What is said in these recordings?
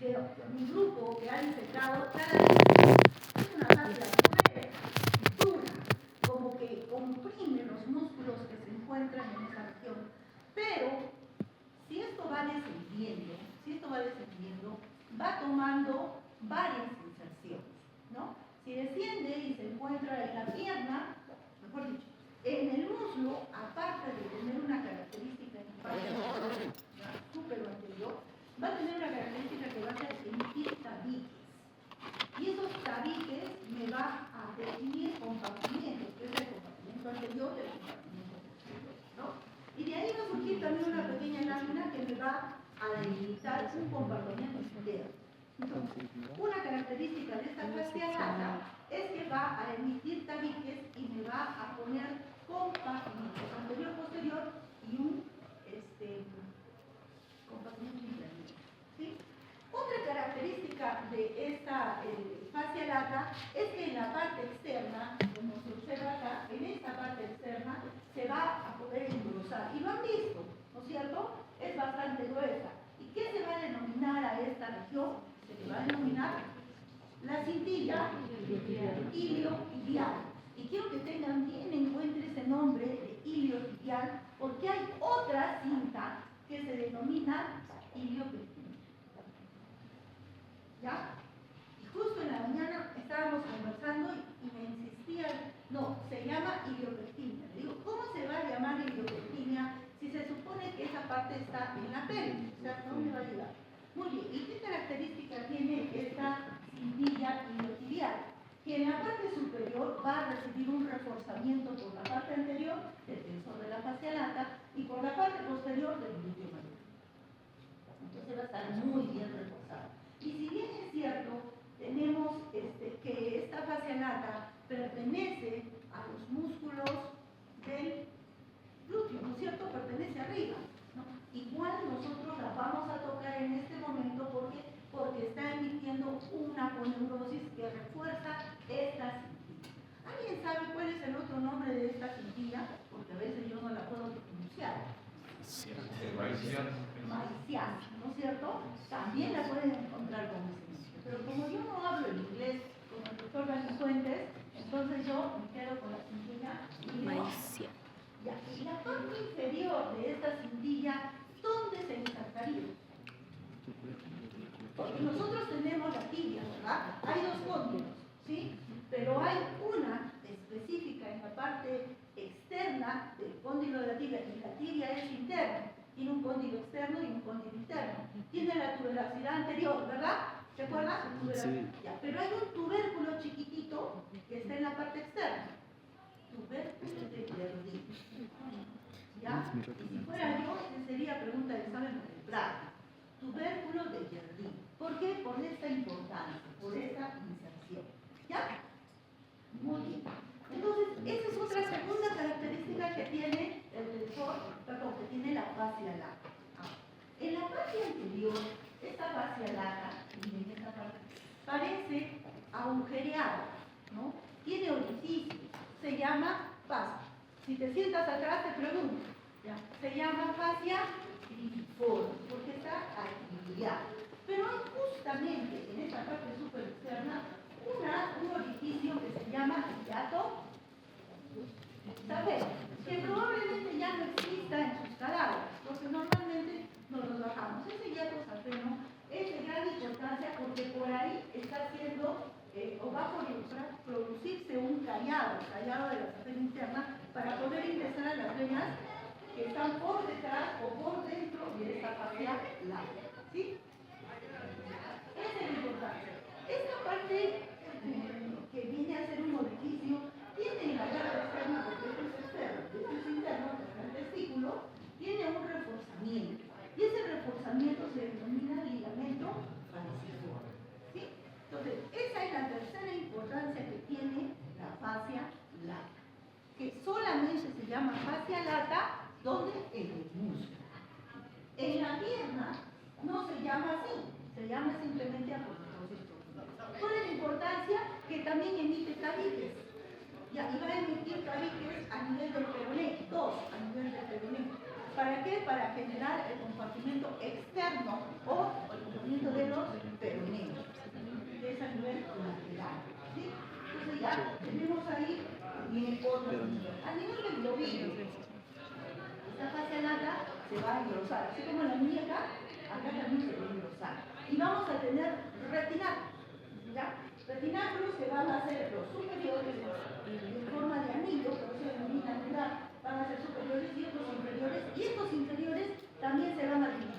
que mi grupo que ha disecado cada vez es una fascia dura, como que comprime los músculos que se encuentran en esa región. Pero si esto va descendiendo, va tomando varias inserciones, ¿no? Si desciende y se encuentra en la pierna, mejor dicho, en el muslo, aparte de tener una característica en la parte súper anterior, va a tener una característica que va a ser emitir tabiques. Y esos tabiques me va a definir compartimientos, que es el compartimento anterior y el compartimento posterior, ¿no? Y de ahí va a surgir también una pequeña lámina que me va a delimitar un compartimento interno. Entonces, una característica de esta fascia lata es que va a emitir tabiques y me va a poner compartimentos anterior-posterior y un compartimento interno. ¿Sí? Otra característica de esta fascia lata es que en la parte externa, como se observa acá, en esta parte externa se va a poder engrosar. Y lo han visto, ¿no es cierto? Es bastante gruesa. ¿Y qué se va a denominar a esta región? Se le va a denominar la cintilla iliotibial. Y quiero que tengan bien en cuenta ese nombre de iliotibial, porque hay otra cinta que se denomina iliopectina. ¿Ya? Y justo en la mañana estábamos conversando y me insistían, no, se llama iliopectina. Le digo, ¿cómo se va a llamar iliopectina si se supone que esa parte está en la pelvis? O sea, ¿dónde va a llegar? Muy bien, ¿y qué característica tiene esta cintilla iliotibial? Que en la parte superior va a recibir un reforzamiento por la parte anterior del tensor de la fascia lata y por la parte posterior del glúteo mayor. Entonces va a estar muy bien reforzado. Y si bien es cierto, tenemos que esta fascia lata pertenece a los músculos del glúteo, ¿no es cierto? Pertenece arriba, ¿no? Igual nosotros la vamos a tocar en este momento porque está emitiendo una aponeurosis que refuerza esta cintilla. ¿Alguien sabe cuál es el otro nombre de esta cintilla? Porque a veces yo no la puedo pronunciar. Maiciana, ¿no es cierto? También la pueden encontrar como ese nombre. Pero como yo no hablo el inglés como el doctor Fuentes, entonces yo me quedo con la cintilla maiciana. Ya, y la parte inferior de esta cintilla, ¿dónde se insertaría? Porque nosotros tenemos la tibia, ¿verdad? Hay dos cóndilos, ¿sí? Pero hay una específica en la parte externa del cóndilo de la tibia, y la tibia es interna. Tiene un cóndilo externo y un cóndilo interno. Tiene la tuberosidad anterior, ¿verdad? ¿Se acuerdan? Sí. Ya, pero hay un tubérculo chiquitito que está en la parte externa. Tubérculo de Jerdin. ¿Ya? Y si fuera yo, esa sería pregunta de examen temprano. Tubérculo de Jerdin. ¿Por qué? Por esta importancia, por esta inserción. ¿Ya? Muy bien. Entonces, esa es otra segunda característica que tiene el tensor, perdón, que tiene la fascia lata. En la parte anterior, esta fascia lata, miren esta parte, parece agujereada, ¿no? Tiene orificios, se llama fascia. Si te sientas atrás, te pregunto, ¿ya? Se llama fascia cribriforme, porque está equilibrada. Pero hay justamente en esta parte súper externa un orificio que se llama hiato, ¿sabes? Que probablemente ya no exista en sus cadáveres, porque normalmente nos los bajamos. Ese hiato safeno es de gran importancia porque por ahí está haciendo o va a producirse un callado de la safena interna para poder ingresar a las venas que están por detrás o por dentro de esta fascia lata, ¿sí? Esa es la importancia. Esta parte que viene a ser un orificio tiene en la parte externa, porque esto es externo, esto es interno, el testículo, tiene un reforzamiento. Y ese reforzamiento se denomina ligamento falciforme, ¿sí? Entonces, esa es la tercera importancia que tiene la fascia lata, que solamente se llama fascia lata, ¿dónde? En el músculo. En la pierna no se llama así, se llama simplemente aponeurosis profunda. ¿Cuál es la importancia? Que también emite tabiques. Ya, y va a emitir tabiques a nivel del peroné, dos a nivel del peroné. ¿Para qué? Para generar el compartimento externo o el compartimento de los vemos ahí, viene otro nivel. A nivel del globino, esta fascia lata se va a engrosar, así como la muñeca, acá también se va a engrosar. Y vamos a tener retináculos, ¿ya? Retináculos que van a ser los superiores en forma de anillo, por eso denomina angular, van a ser superiores y estos inferiores, y estos inferiores también se van a dividir.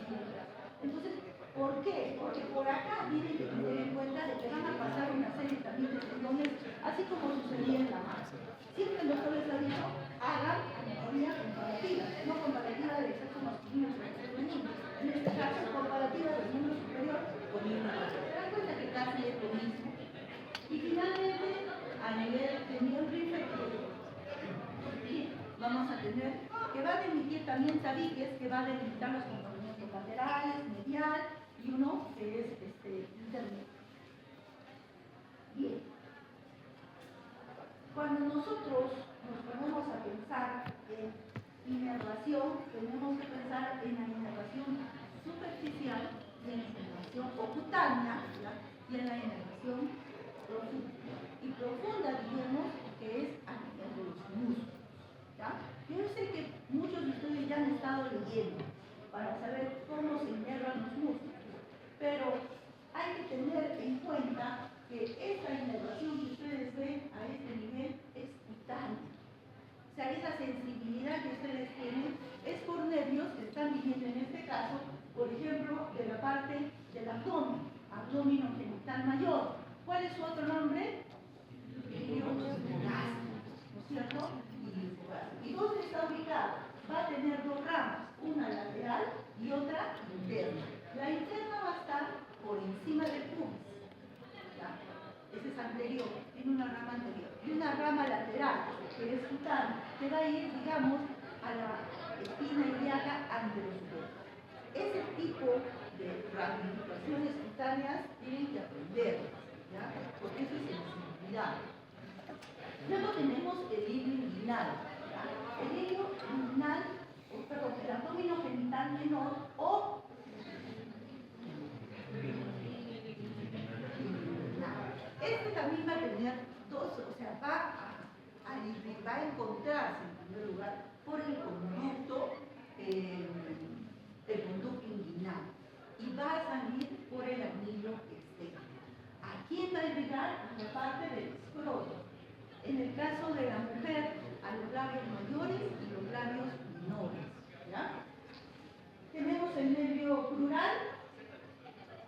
Entonces, ¿por qué? Porque por acá tienen que tener en cuenta de que van a pasar una serie también de tendones, así como sucedía en la mano. Siempre el doctor les ha dicho, hagan anatomía comparativa, no comparativa del sexo masculino y del sexo femenino. En este caso, comparativa del miembro superior con el inferior. Se dan cuenta que casi es lo mismo. Y finalmente, a nivel de miembro inferior, vamos a tener que va a demitir también tabiques, que va a delimitar los comportamientos laterales, medial, y uno que es intermedio. Bien. Cuando nosotros nos ponemos a pensar en inervación, tenemos que pensar en la inervación superficial y en la inervación cutánea, ¿ya? Y en la inervación profunda. Y profunda, diríamos, que es a nivel de los músculos, ¿ya? Yo sé que muchos de ustedes ya han estado leyendo para saber cómo se inervan los músculos, pero hay que tener en cuenta que esta inervación que ustedes ven a este nivel es cutánea. O sea, esa sensibilidad que ustedes tienen es por nervios que están viniendo en este caso, por ejemplo, de la parte del abdomen, abdomino genital mayor. ¿Cuál es su otro nombre? Iliogastrico, ¿no es cierto? ¿Y dónde está ubicado? Va a tener dos ramas, una lateral y otra interna. La interna va a estar por encima del pubis. Ese es anterior, tiene una rama anterior. Y una rama lateral, que es cutánea, que va a ir, digamos, a la espina ilíaca anterosuperior. Ese tipo de ramificaciones cutáneas tienen que aprender, ¿ya? Porque eso es sensibilidad. Luego tenemos el hilio inguinal. El hilio inguinal, perdón, el abdomino genital menor o este también va a tener dos, o sea, va a encontrarse en primer lugar por el conducto inguinal y va a salir por el anillo externo. ¿A quién va a llegar? A la parte del escroto. En el caso de la mujer, a los labios mayores y los labios menores, ¿ya? Tenemos el nervio crural,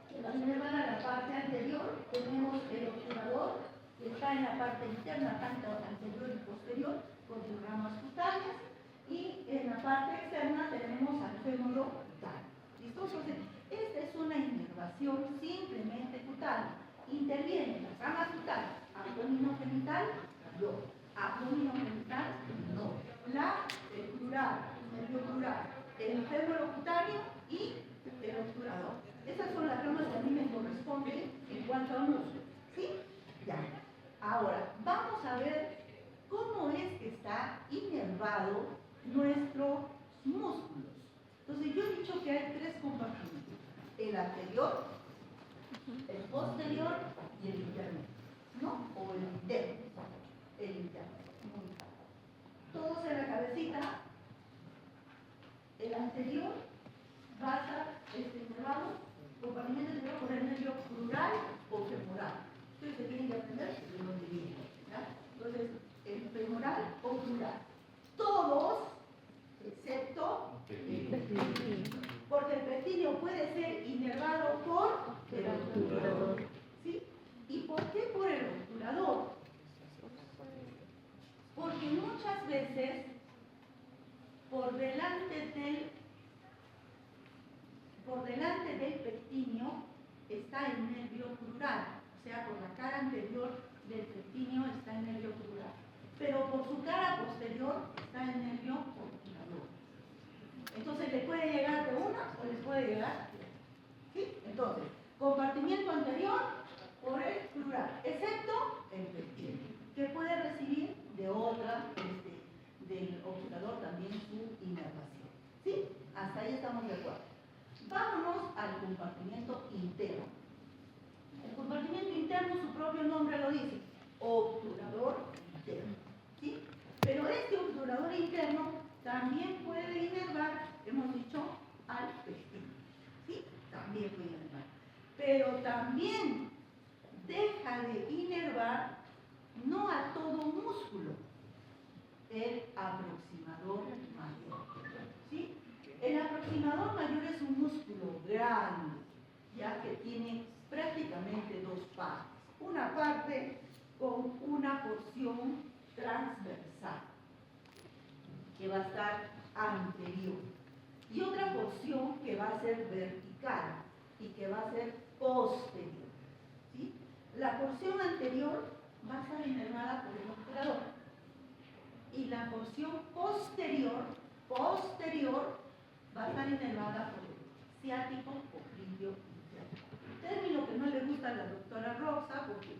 que va a inervar a la parte anterior. Tenemos el obturador, que está en la parte interna, tanto anterior y posterior, con sus ramas cutáneas. Y en la parte externa tenemos al fémuro cutáneo. ¿Listo? Entonces, esta es una inervación simplemente cutánea. Intervienen las ramas cutáneas, abdomino genital, no. Abdomino genital, no. La crural, nervio crural, el fémuro cutáneo y el obturador. Esas son las ramas que a mí me corresponden en cuanto a músculos. ¿Sí? Ya. Ahora, vamos a ver cómo es que está inervado nuestros músculos. Entonces, yo he dicho que hay tres compartimentos: el anterior, el posterior y el intermedio, ¿no? O el interno. El interno. Todos en la cabecita. El anterior va a estar inervado, compartimento anterior por el nervio crural o femoral. Ustedes se tienen que aprender de dónde viene, ¿ya? Entonces, el femoral o crural. Todos, excepto el pectíneo. Porque el pectíneo puede ser inervado por el obturador. ¿Sí? ¿Y por qué por el obturador? Porque muchas veces, por delante del pectíneo está el nervio crural, o sea, por la cara anterior del pectíneo está el nervio crural, pero por su cara posterior está el nervio obturador. Entonces, ¿le puede llegar de una o le puede llegar de otra? ¿Sí? Entonces, compartimiento anterior por el crural, excepto el pectíneo, que puede recibir de otra, del obturador también su inervación. ¿Sí? Hasta ahí estamos de acuerdo. Vámonos al compartimiento interno. El compartimiento interno, su propio nombre lo dice, obturador interno. también puede inervar, hemos dicho, al vestíbulo. ¿Sí? También puede inervar. Pero también deja de inervar no a todo músculo, el aproximador mayor. ¿Sí? El aproximador mayor es un músculo grande, ya que tiene prácticamente dos partes. Una parte con una porción transversal, que va a estar anterior, y otra porción que va a ser vertical y que va a ser posterior. ¿Sí? La porción anterior va a estar inervada por el obturador y la porción posterior va a estar inervada por el ciático popliteo interno. Término que no le gusta a la doctora Roxa porque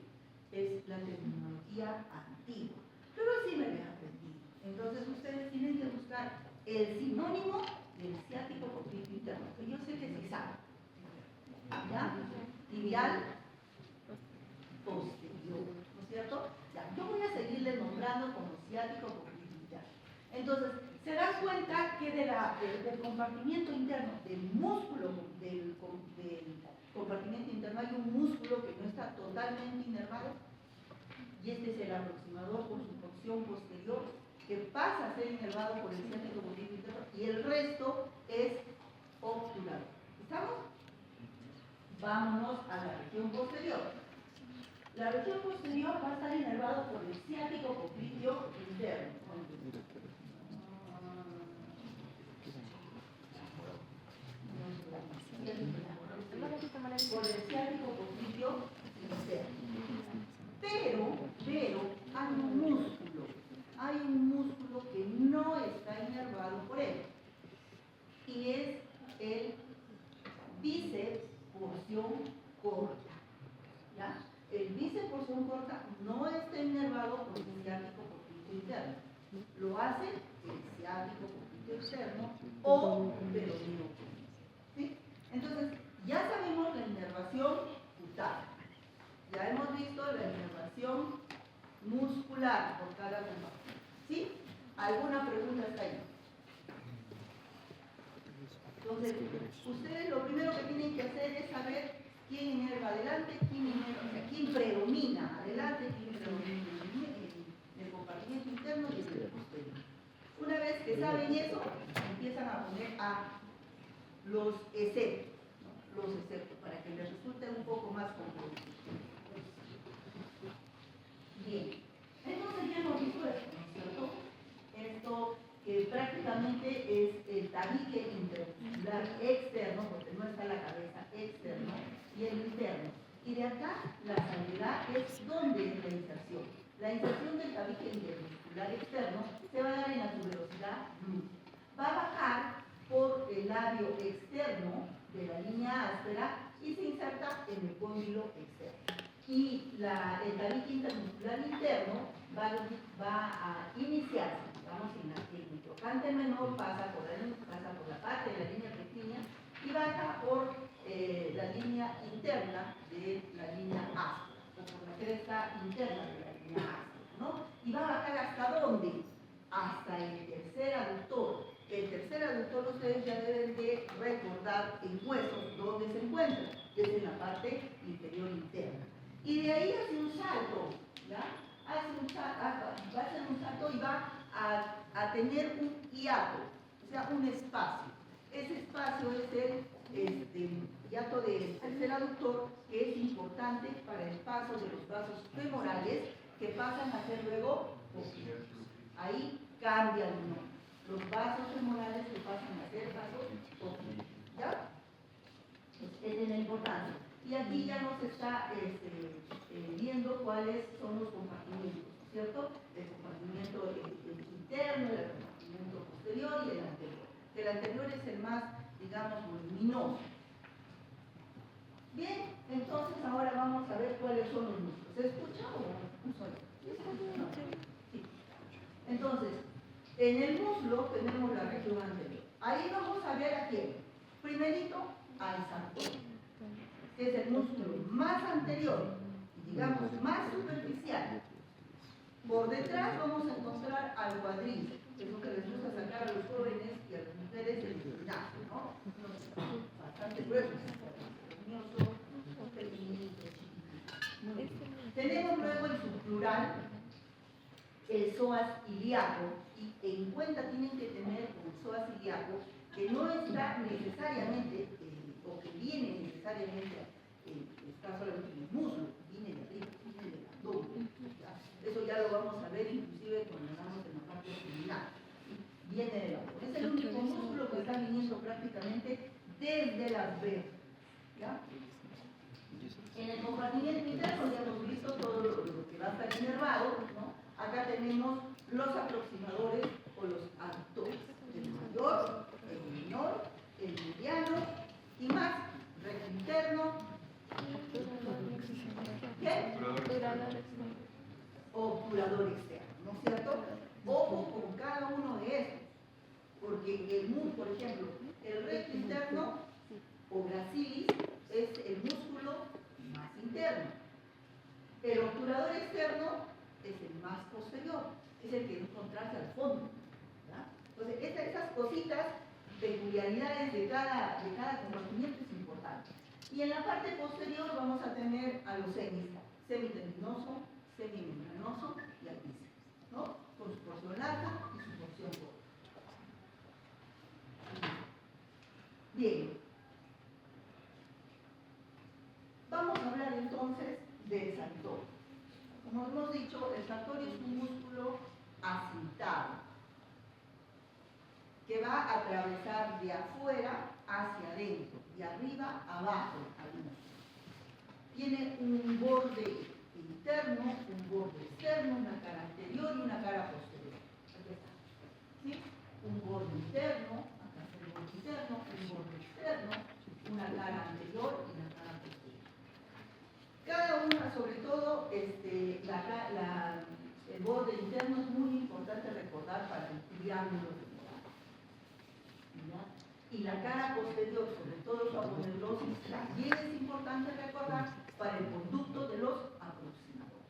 es la terminología antigua, pero así me había aprendido. Entonces ustedes tienen que buscar el sinónimo del ciático popliteo interno, que yo sé que sí saben. ¿Ya? Tibial posterior, ¿no es cierto? Ya, yo voy a seguirle nombrando como ciático popliteo interno. Entonces, se dan cuenta que del compartimiento interno, del músculo del compartimiento interno, hay un músculo que no está totalmente inervado, y este es el aproximador con su porción posterior, que pasa a ser inervado por el ciático popliteo interno, y el resto es obturador. ¿Estamos? Vámonos a la región posterior. La región posterior va a estar inervado por el ciático popliteo interno. Por el ciático popliteo interno. Pero hay un músculo que no está inervado por él, y es el bíceps porción corta. ¿Ya? El bíceps porción corta no está inervado por el ciático popliteo interno. Lo hace el ciático popliteo externo o peroneo. ¿Sí? Entonces, ya sabemos la inervación cutánea. Ya hemos visto la inervación muscular por cada compartimento. ¿Sí? ¿Alguna pregunta hasta ahí? Entonces, ustedes lo primero que tienen que hacer es saber quién inerva adelante, quién predomina adelante, quién predomina en el compartimento interno y en el posterior. Una vez que saben eso, empiezan a poner a los exceptos, ¿no? Los exceptos, para que les resulte un poco más complejo. Bien, entonces ya hemos visto esto, ¿no es cierto? Esto que prácticamente es el tabique intermuscular externo, porque no está la cabeza, externo, y el interno. Y de acá la salvedad es dónde es la inserción. La inserción del tabique intermuscular externo se va a dar en la tuberosidad glútea. Va a bajar por el labio externo de la línea áspera y se inserta en el cóndilo externo. Y el tabique intermuscular interno va a iniciarse, digamos, en el trocánter menor, pasa por la parte de la línea rectilínea y baja por la línea interna de la línea áspera, o por la cresta interna de la línea áspera, ¿no? Y va a bajar ¿hasta dónde? Hasta el tercer aductor. El tercer aductor ustedes ya deben de recordar en huesos dónde se encuentra, que es en la parte inferior interna. Y de ahí hace un salto, ¿ya? Va a hacer un salto y va a tener un hiato, o sea, un espacio. Ese espacio es el hiato del tercer aductor, que es importante para el paso de los vasos femorales, que pasan a ser luego popliteos. Ahí cambia el nombre. Los vasos femorales que pasan a ser vasos popliteos. ¿Ya? Esa es la importancia. Y aquí ya nos está viendo cuáles son los compartimientos, ¿cierto? El compartimiento interno, el compartimiento posterior y el anterior. El anterior es el más, digamos, voluminoso. Bien, entonces ahora vamos a ver cuáles son los músculos. ¿Se escucha o no solo? No. Sí. Entonces, en el muslo tenemos la región anterior. Ahí vamos a ver a quién. Primerito, al sartómetro, que es el músculo más anterior, digamos, más superficial. Por detrás vamos a encontrar al cuadríceps. es lo que les gusta sacar a los jóvenes y a las mujeres del gimnasio, ¿no? Bastante gruesos, los míos son pequeñitos, chiquititos. Tenemos luego en su plural el psoas ilíaco, y en cuenta tienen que tener con el psoas ilíaco que no está necesariamente, o que viene necesariamente, está solamente en el muslo, viene de arriba, viene del abdomen. Eso ya lo vamos a ver inclusive cuando hablamos en la parte abdominal. Viene del abdomen. Es el único músculo que está viniendo prácticamente desde las venas. ¿Ya? En el compartimiento interno ya hemos visto todo lo que va a estar inervado, ¿no? Acá tenemos los aproximadores o los aductores, el mayor, el menor, el mediano y más, recto interno, ¿qué? Obturador externo, ¿no es cierto? Ojo con cada uno de estos, porque el músculo, por ejemplo, el recto interno o gracilis es el músculo más interno. El obturador externo es el más posterior, es el que encontrarse al fondo. ¿Ya? Entonces, esas cositas, peculiaridades de cada compartimiento es importante. Y en la parte posterior vamos a tener a los semitendinoso, semimembranoso y altísimo, ¿no? Con su porción larga y su porción corta. Bien. Vamos a hablar entonces del sartorio. Como hemos dicho, el sartorio es un músculo asintado que va a atravesar de afuera hacia adentro, de arriba a abajo al músculo. Tiene un borde interno, un borde externo, una cara anterior y una cara posterior. Aquí está. ¿Sí? Un borde interno, acá está el borde interno, un borde externo, una cara anterior y una cara posterior. Cada una, sobre todo, el borde interno es muy importante recordar para el triángulo femoral. Y la cara posterior, sobre todo su aponeurosis, también es importante recordar para el conducto de los aproximadores.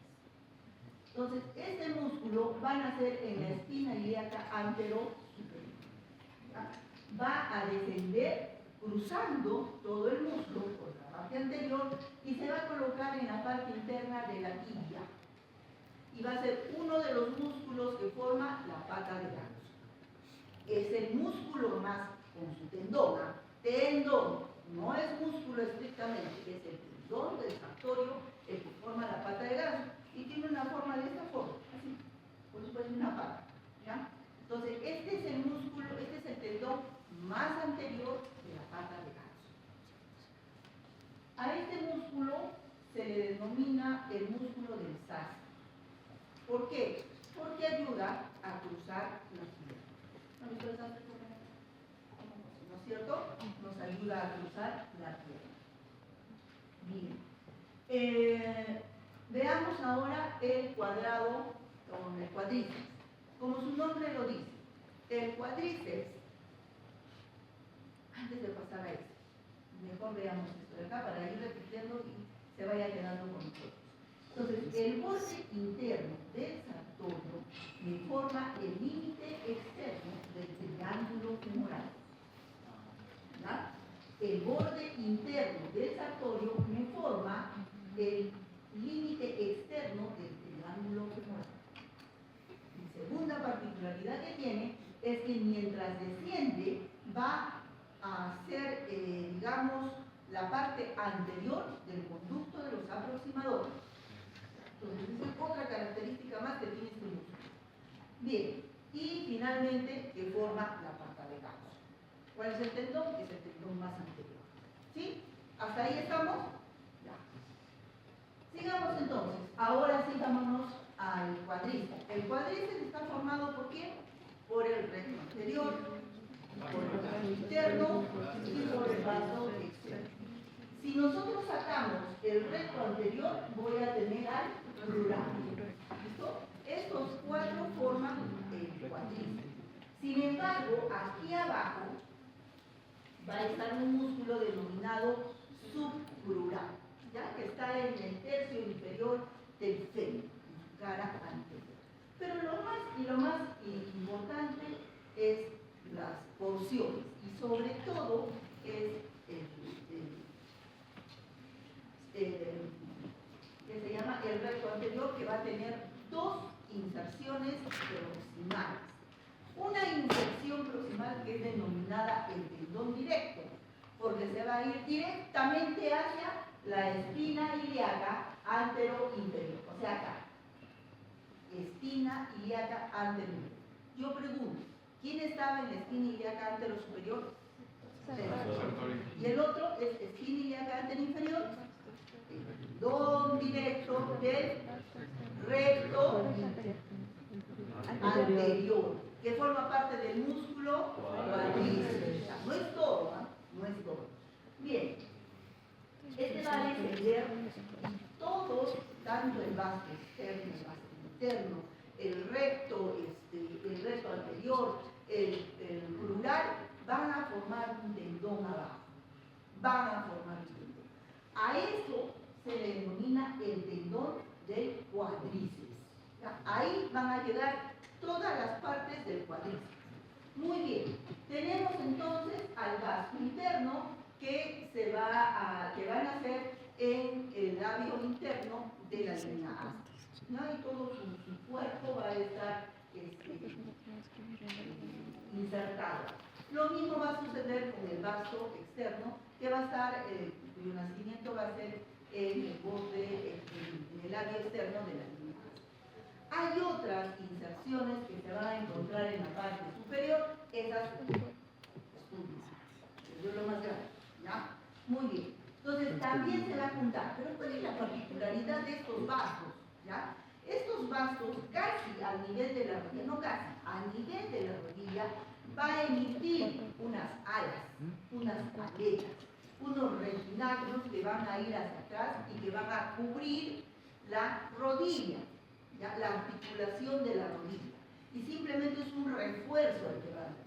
Entonces, este músculo va a nacer en la espina ilíaca antero-superior. Va a descender cruzando todo el músculo por la parte anterior y se va a colocar en la parte interna de la tibia. Y va a ser uno de los músculos que forma la pata de ganso. Es el músculo más con su tendón. Tendón, no es músculo estrictamente, es el tendón del sartorio el que forma la pata de ganso. Y tiene una forma de esta forma, así, por eso es una pata. ¿Ya? Entonces, este es el músculo, este es el tendón más anterior de la pata de ganso. A este músculo se le denomina el músculo del sacro. ¿Por qué? Porque ayuda a cruzar la pierna. ¿No visto el sacro? ¿No es cierto? Nos ayuda a cruzar la pierna. Bien. Veamos ahora el cuadrado con el cuádriceps. Como su nombre lo dice, el cuádriceps, antes de pasar a eso, mejor veamos esto de acá para ir repitiendo y se vaya quedando con nosotros. Entonces, el borde interno del sartorio me forma el límite externo del triángulo femoral. ¿Ya? El borde interno del sartorio me forma el límite externo del triángulo femoral. La segunda particularidad que tiene es que mientras desciende va a ser, digamos, la parte anterior del conducto de los aproximadores. Entonces, esa es otra característica más que tiene este músculo. Bien, y finalmente que forma la pata de ganso. ¿Cuál es el tendón? Es el tendón más anterior. ¿Sí? ¿Hasta ahí estamos? Ya. Sigamos entonces. Ahora sí vámonos al cuádriceps. El cuádriceps está formado ¿por qué? Por el recto anterior, por el vaso interno y por el vaso externo. Si nosotros sacamos el recto anterior, voy a tener al plural. ¿Listo? Estos cuatro forman el cuádriceps. Sin embargo, aquí abajo va a estar un músculo denominado subplural, ¿ya? Que está en el tercio inferior del fémur, en su cara anterior. Pero lo más importante sobre todo es que se llama el recto anterior, que va a tener dos inserciones proximales. Una inserción proximal que es denominada el tendón directo, porque se va a ir directamente hacia la espina ilíaca antero-inferior, o sea acá, espina ilíaca antero-inferior. Yo pregunto, ¿quién estaba en la espina ilíaca antero-superior? Y el otro es espina ilíaca antero-inferior, el tendón directo del recto anterior, que forma parte del músculo cuádriceps. No es todo, ¿eh? No es todo. Bien, este va a descender todos, tanto el vasto externo, el vasto interno, el recto anterior, el crural, van a formar un tendón abajo. Van a formar un tendón. A eso se le denomina el tendón del cuádriceps. Ahí van a llegar todas las partes del cuádriceps. Muy bien, tenemos entonces al vasto interno que van a ser en el labio interno de la línea asta, ¿no? Y todo su cuerpo va a estar insertado. Lo mismo va a suceder con el vasto externo, que va a estar, cuyo nacimiento va a ser en el borde, en el labio externo de la línea asta. Hay otras inserciones que se van a encontrar en la parte superior, esas es lo más grande, ¿ya? Muy bien. Entonces también se va a juntar. Pero ¿cuál es la particularidad de estos vastos? ¿Ya? Estos vastos casi al nivel de la rodilla, no casi, a nivel de la rodilla, va a emitir unas alas, unas aletas, unos retinaglios que van a ir hacia atrás y que van a cubrir la rodilla, ¿ya? La articulación de la rodilla. Y simplemente es un refuerzo al que va a hacer.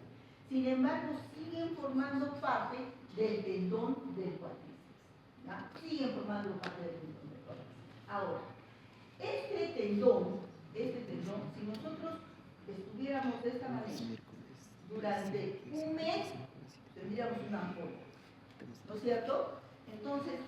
Sin embargo, siguen formando parte del tendón del cuádriceps, ¿ya? Siguen formando parte del tendón del cuádriceps. Ahora, este tendón, si nosotros estuviéramos de esta manera durante un mes, tendríamos una ampolla, ¿no es cierto? Entonces,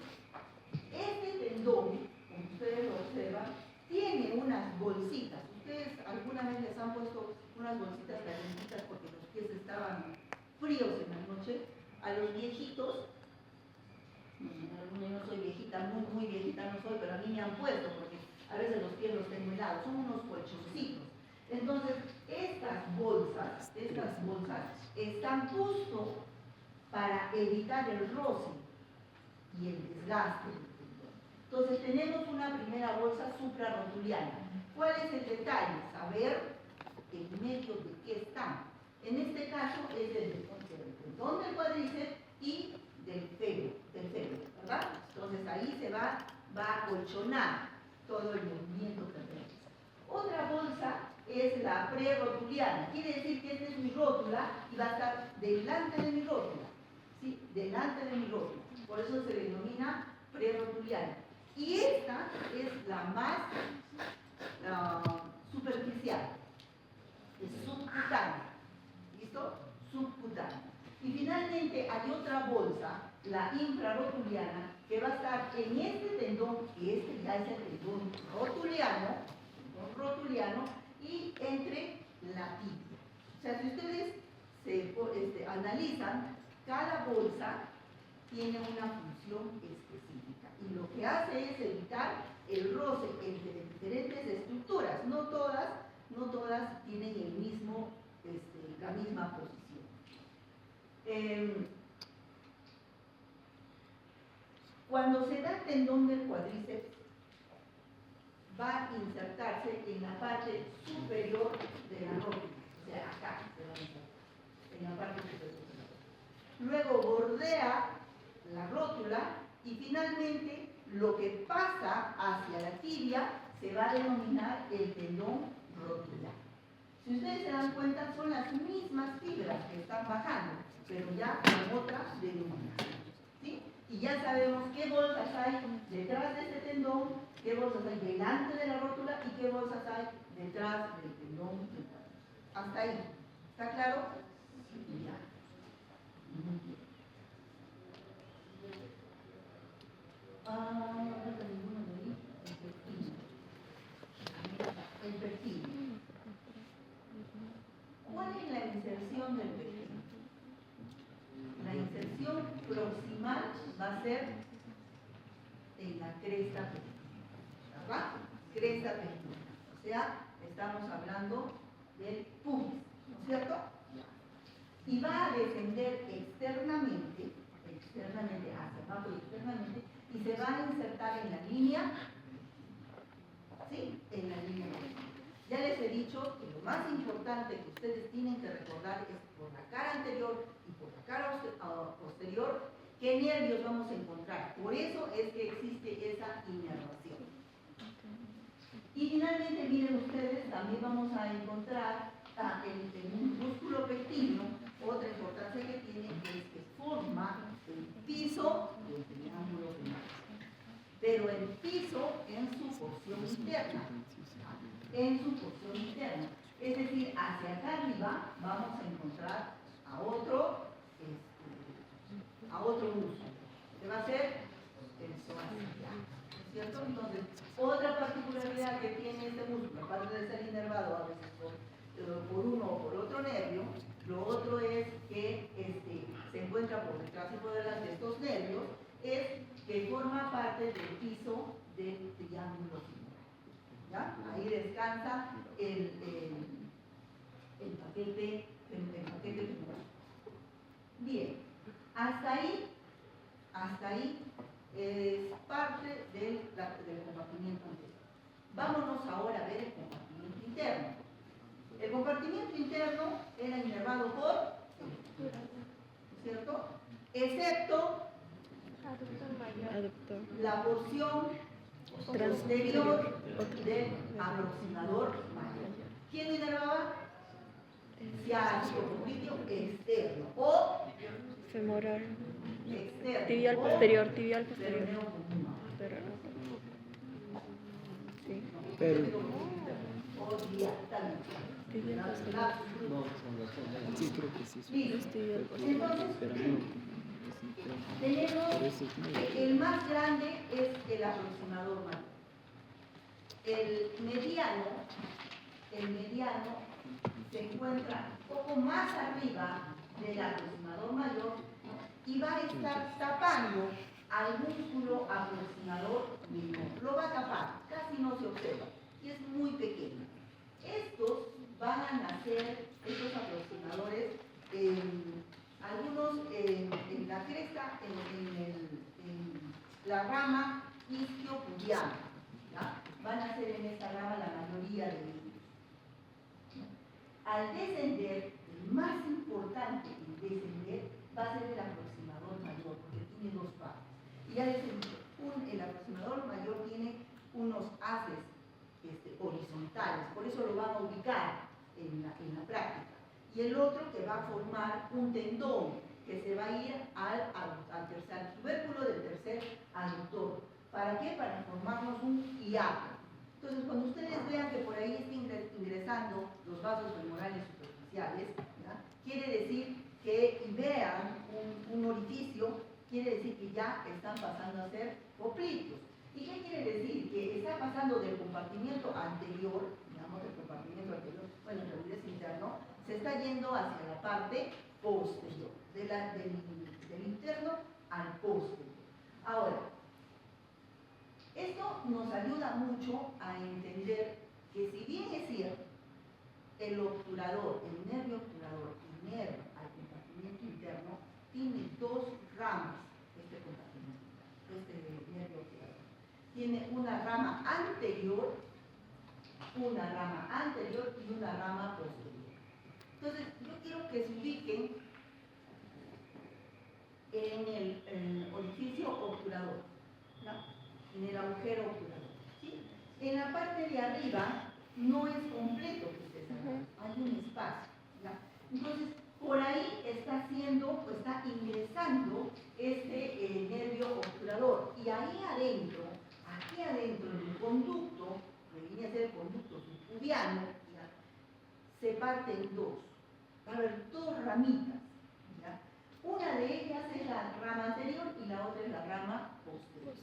este tendón, como ustedes lo observan, tiene unas bolsitas. Ustedes alguna vez les han puesto unas bolsitas calientitas porque los pies estaban fríos en la noche. A los viejitos, yo no soy viejita, muy viejita no soy, pero a mí me han puesto porque a veces los pies los tengo helados, son unos colchoncitos. Entonces, estas bolsas están justo para evitar el roce y el desgaste del tendón. Entonces, tenemos una primera bolsa suprarrotuliana. ¿Cuál es el detalle? Saber en medio de qué están. En este caso es el tendón del cuádriceps y del fémur, ¿verdad? Entonces ahí se va a acolchonar todo el movimiento que tenemos. Otra bolsa es la prerrotuliana. Quiere decir que esta es mi rótula y va a estar delante de mi rótula. ¿Sí? Delante de mi rótula. Por eso se denomina prerrotuliana. Y esta es la más superficial. Es subcutánea. ¿Listo? Subcutánea. Y finalmente hay otra bolsa, la infrarrotuliana, que va a estar en este tendón, que este ya es el tendón rotuliano, y entre la tibia. O sea, si ustedes analizan, cada bolsa tiene una función específica y lo que hace es evitar el roce entre diferentes estructuras. No todas tienen la misma posición. Cuando se da el tendón del cuádriceps, va a insertarse en la parte superior de la rótula, o sea, acá se va a insertar, en la parte superior de la rótula. Luego bordea la rótula y finalmente lo que pasa hacia la tibia se va a denominar el tendón rotular. Si ustedes se dan cuenta, son las mismas fibras que están bajando, pero ya con otra denominación, ¿sí? Y ya sabemos qué bolsas hay detrás de este tendón, qué bolsas hay delante de la rótula y qué bolsas hay detrás del tendón. Hasta ahí. ¿Está claro? Ya. no está ninguno de ahí. El pectino. ¿Cuál es la inserción del pectino? La inserción proximal va a ser en la cresta pectina, ¿verdad? Cresta pectina. O sea, estamos hablando del pubis, ¿no es cierto? Y va a descender externamente hacia abajo y externamente, y se va a insertar en la línea, ¿sí? En la línea. Ya les he dicho que lo más importante que ustedes tienen que recordar es por la cara anterior y por la cara posterior qué nervios vamos a encontrar. Por eso es que existe esa inervación. Y finalmente, miren ustedes, también vamos a encontrar el músculo pectino. Otra importancia que tiene es que forma el piso del triángulo femoral. Pero el piso en su porción interna. En su porción interna. Es decir, hacia acá arriba vamos a encontrar a otro músculo, que va a ser el psoas, ¿cierto? Entonces, otra particularidad que tiene este músculo, aparte de ser inervado a veces por uno o por otro nervio, lo otro es que se encuentra por detrás y por delante de estos nervios, es que forma parte del piso del triángulo femoral. ¿Ya? Ahí descansa el paquete femoral. Bien, hasta ahí es parte del compartimiento anterior. Vámonos ahora a ver el compartimiento interno. El compartimiento interno era inervado por, ¿cierto? Excepto la porción posterior del aproximador mayor. ¿Quién lo inervaba? Ciático, popliteo externo o femoral, externo. tibial posterior, tibial posterior. Sí. Pero Tibial posterior. sí, creo que sí. Entonces, tenemos el más grande es el aproximador mayor. El mediano se encuentra un poco más arriba del aproximador mayor y va a estar tapando al músculo aproximador menor. Lo va a tapar, casi no se observa y es muy pequeño. Estos van a nacer, estos aproximadores, algunos en la cresta, en la rama isquiopubiana. Van a ser en esta rama la mayoría de ellos. Al descender, el más importante en descender va a ser el aproximador mayor, porque tiene dos partes. Y ya les he dicho, el aproximador mayor tiene unos haces horizontales, por eso lo van a ubicar en la práctica. Y el otro que va a formar un tendón, que se va a ir al tubérculo del tercer aductor. ¿Para qué? Para formarnos un hiato. Entonces, cuando ustedes vean que por ahí está ingresando los vasos femorales superficiales, ¿ya? Quiere decir que, y vean un orificio, quiere decir que ya están pasando a ser popliteos. ¿Y qué quiere decir? Que está pasando del compartimiento anterior, digamos, del compartimiento anterior, bueno, en realidad es interno, se está yendo hacia la parte posterior, del interno al posterior. Ahora, esto nos ayuda mucho a entender que si bien es cierto, el obturador, el nervio obturador inerva al compartimiento interno, tiene dos ramas, este nervio obturador. Tiene una rama anterior y una rama posterior. Entonces, yo quiero que se ubiquen en el orificio obturador, ¿no? En el agujero obturador, ¿sí? En la parte de arriba no es completo, hay un espacio, ¿ya? Entonces, por ahí está ingresando este nervio obturador, y ahí adentro, aquí adentro, en el conducto, que viene a ser el conducto subpubiano, ¿ya? Se parte en dos. Va a haber dos ramitas, ¿ya? Una de ellas es la rama anterior y la otra es la rama posterior.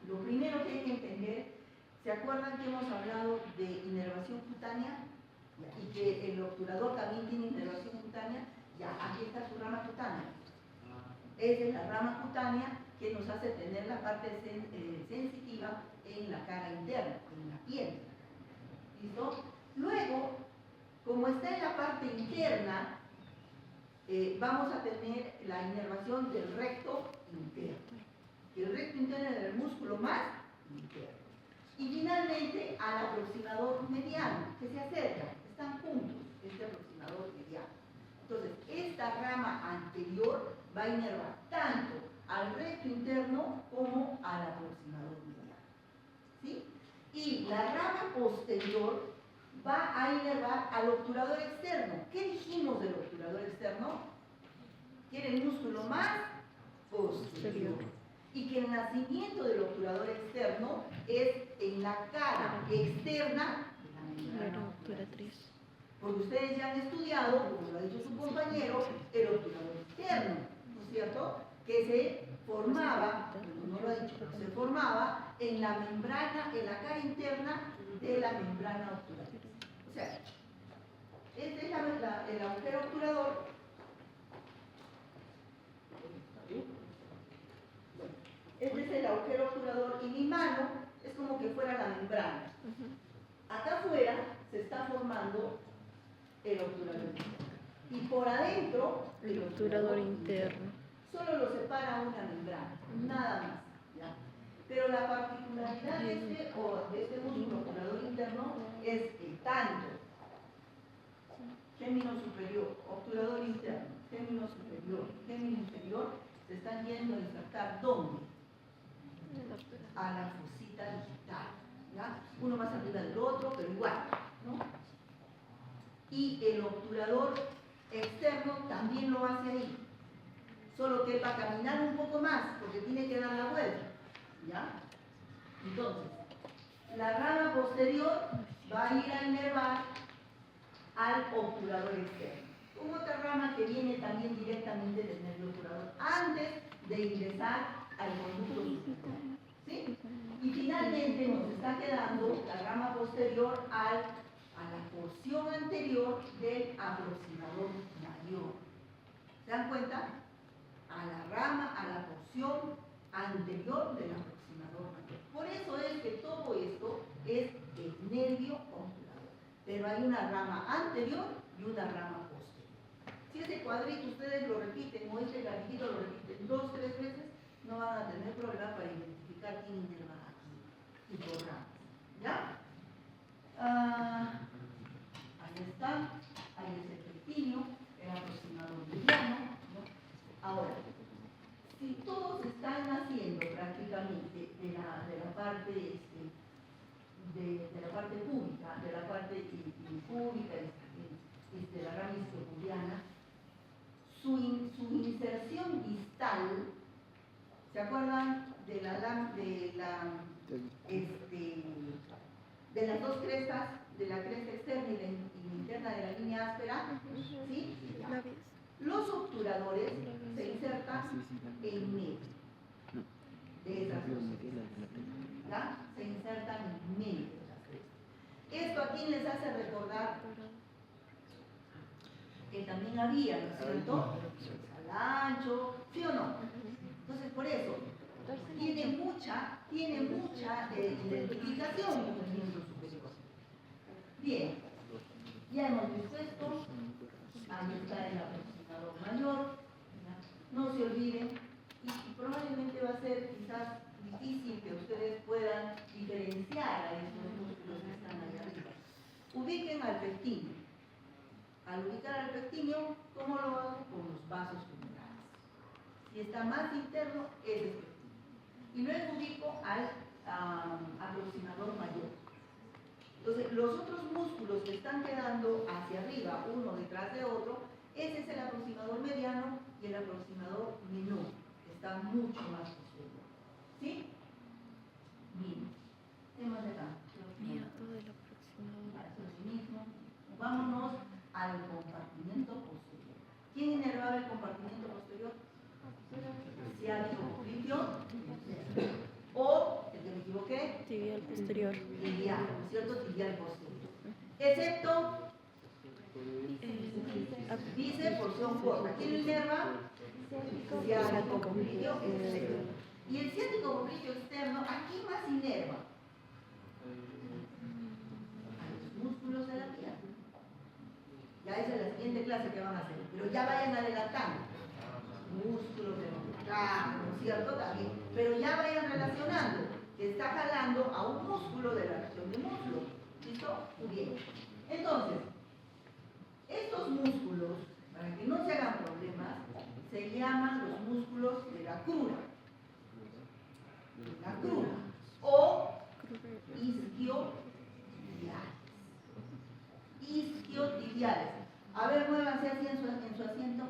Lo primero que hay que entender, ¿se acuerdan que hemos hablado de inervación cutánea? Y que el obturador también tiene inervación cutánea. Ya, aquí está su rama cutánea. Esa es la rama cutánea que nos hace tener la parte sensitiva en la cara interna, en la piel. ¿Listo? Luego, como está en la parte interna, vamos a tener la inervación del recto interno. El recto interno es el músculo más interno. Y finalmente al aproximador mediano, que se acerca, están juntos, este aproximador mediano. Entonces, esta rama anterior va a inervar tanto al recto interno como al aproximador mediano. ¿Sí? Y la rama posterior va a inervar al obturador externo. ¿Qué dijimos del obturador externo? Que era el músculo más posterior. Y que el nacimiento del obturador externo es en la cara externa de la membrana obturatriz. Porque ustedes ya han estudiado, como lo ha dicho su compañero, el obturador externo, ¿no es cierto? Que se formaba, no lo ha dicho, se formaba en la membrana, en la cara interna de la membrana obturatriz. O sea, este es el agujero obturador. Este es el agujero obturador y mi mano es como que fuera la membrana. Acá afuera se está formando el obturador interno. Y por adentro, El obturador interno. Solo lo separa una membrana, nada más. ¿Ya? Pero la particularidad de este músculo obturador interno es que tanto gémino superior, obturador interno, gémino superior, gémino inferior, se están yendo a insertar ¿dónde? A la fosita digital. ¿Ya? Uno más arriba del otro, pero igual, ¿no? Y el obturador externo también lo hace ahí, solo que va a caminar un poco más porque tiene que dar la vuelta. ¿Ya? Entonces, la rama posterior va a ir a inervar al obturador externo, con otra rama que viene también directamente del nervio obturador antes de ingresar al conducto superior. ¿Sí? Y finalmente nos está quedando la rama posterior a la porción anterior del aproximador mayor. ¿Se dan cuenta? A la rama, a la porción anterior del aproximador mayor. Por eso es que todo esto es el nervio obturador. Pero hay una rama anterior y una rama posterior. Si ese cuadrito ustedes lo repiten o este granito lo repiten 2 o 3 veces, no van a tener problema para identificar quién inerva aquí y por ramas. ¿Ya? Ahí está, ahí es el pectinio, el aproximador mediano, ¿no? Ahora, si todos están naciendo prácticamente de la parte de la parte púbica, de la parte púbica, de la rama isquiopubiana, su inserción distal, ¿se acuerdan de las dos crestas, de la cresta externa y la interna de la línea áspera? ¿Sí? Los obturadores se insertan en medio de esas dos crestas. ¿Ya? Se insertan en medio de las crestas. Esto a quién les hace recordar que también había, ¿no es cierto? Al ancho, ¿sí o no? Entonces, por eso, tiene mucha identificación con el miembro superior. Bien, ya hemos visto esto. Ahí está el aproximador mayor. ¿Ya? No se olviden, y probablemente va a ser quizás difícil que ustedes puedan diferenciar a estos músculos que están ahí arriba. Ubiquen al pectíneo. Al ubicar al pectíneo, ¿cómo lo hago? Con los vasos femorales. Si está más interno, es el pectíneo. Y luego ubico al aproximador mayor. Entonces, los otros músculos que están quedando hacia arriba, uno detrás de otro, ese es el aproximador mediano y el aproximador menor, que está mucho más posterior. ¿Sí? Bien. Temas de acá. Todo el aproximador. Mismo. Vámonos al compartimento posterior. ¿Quién inervaba el compartimento posterior? Ciático popliteo o el Tibial posterior. Tibial, ¿no es cierto? Tibial posterior. Excepto dice porción corta. ¿Quién lo inerva? Ciático popliteo externo. Y el ciático popliteo externo, aquí más inerva a los músculos de la pierna. Ya esa es la siguiente clase que van a hacer, pero ya vayan adelantando. Músculos de los carros, ¿no es cierto? También. Pero ya vayan relacionando que está jalando a un músculo de la región del muslo. ¿Listo? Muy bien. Entonces, estos músculos, para que no se hagan problemas, se llaman los músculos de la crura. La crura. O isquiotibiales. Isquiotibiales. A ver, muévanse así en su asiento.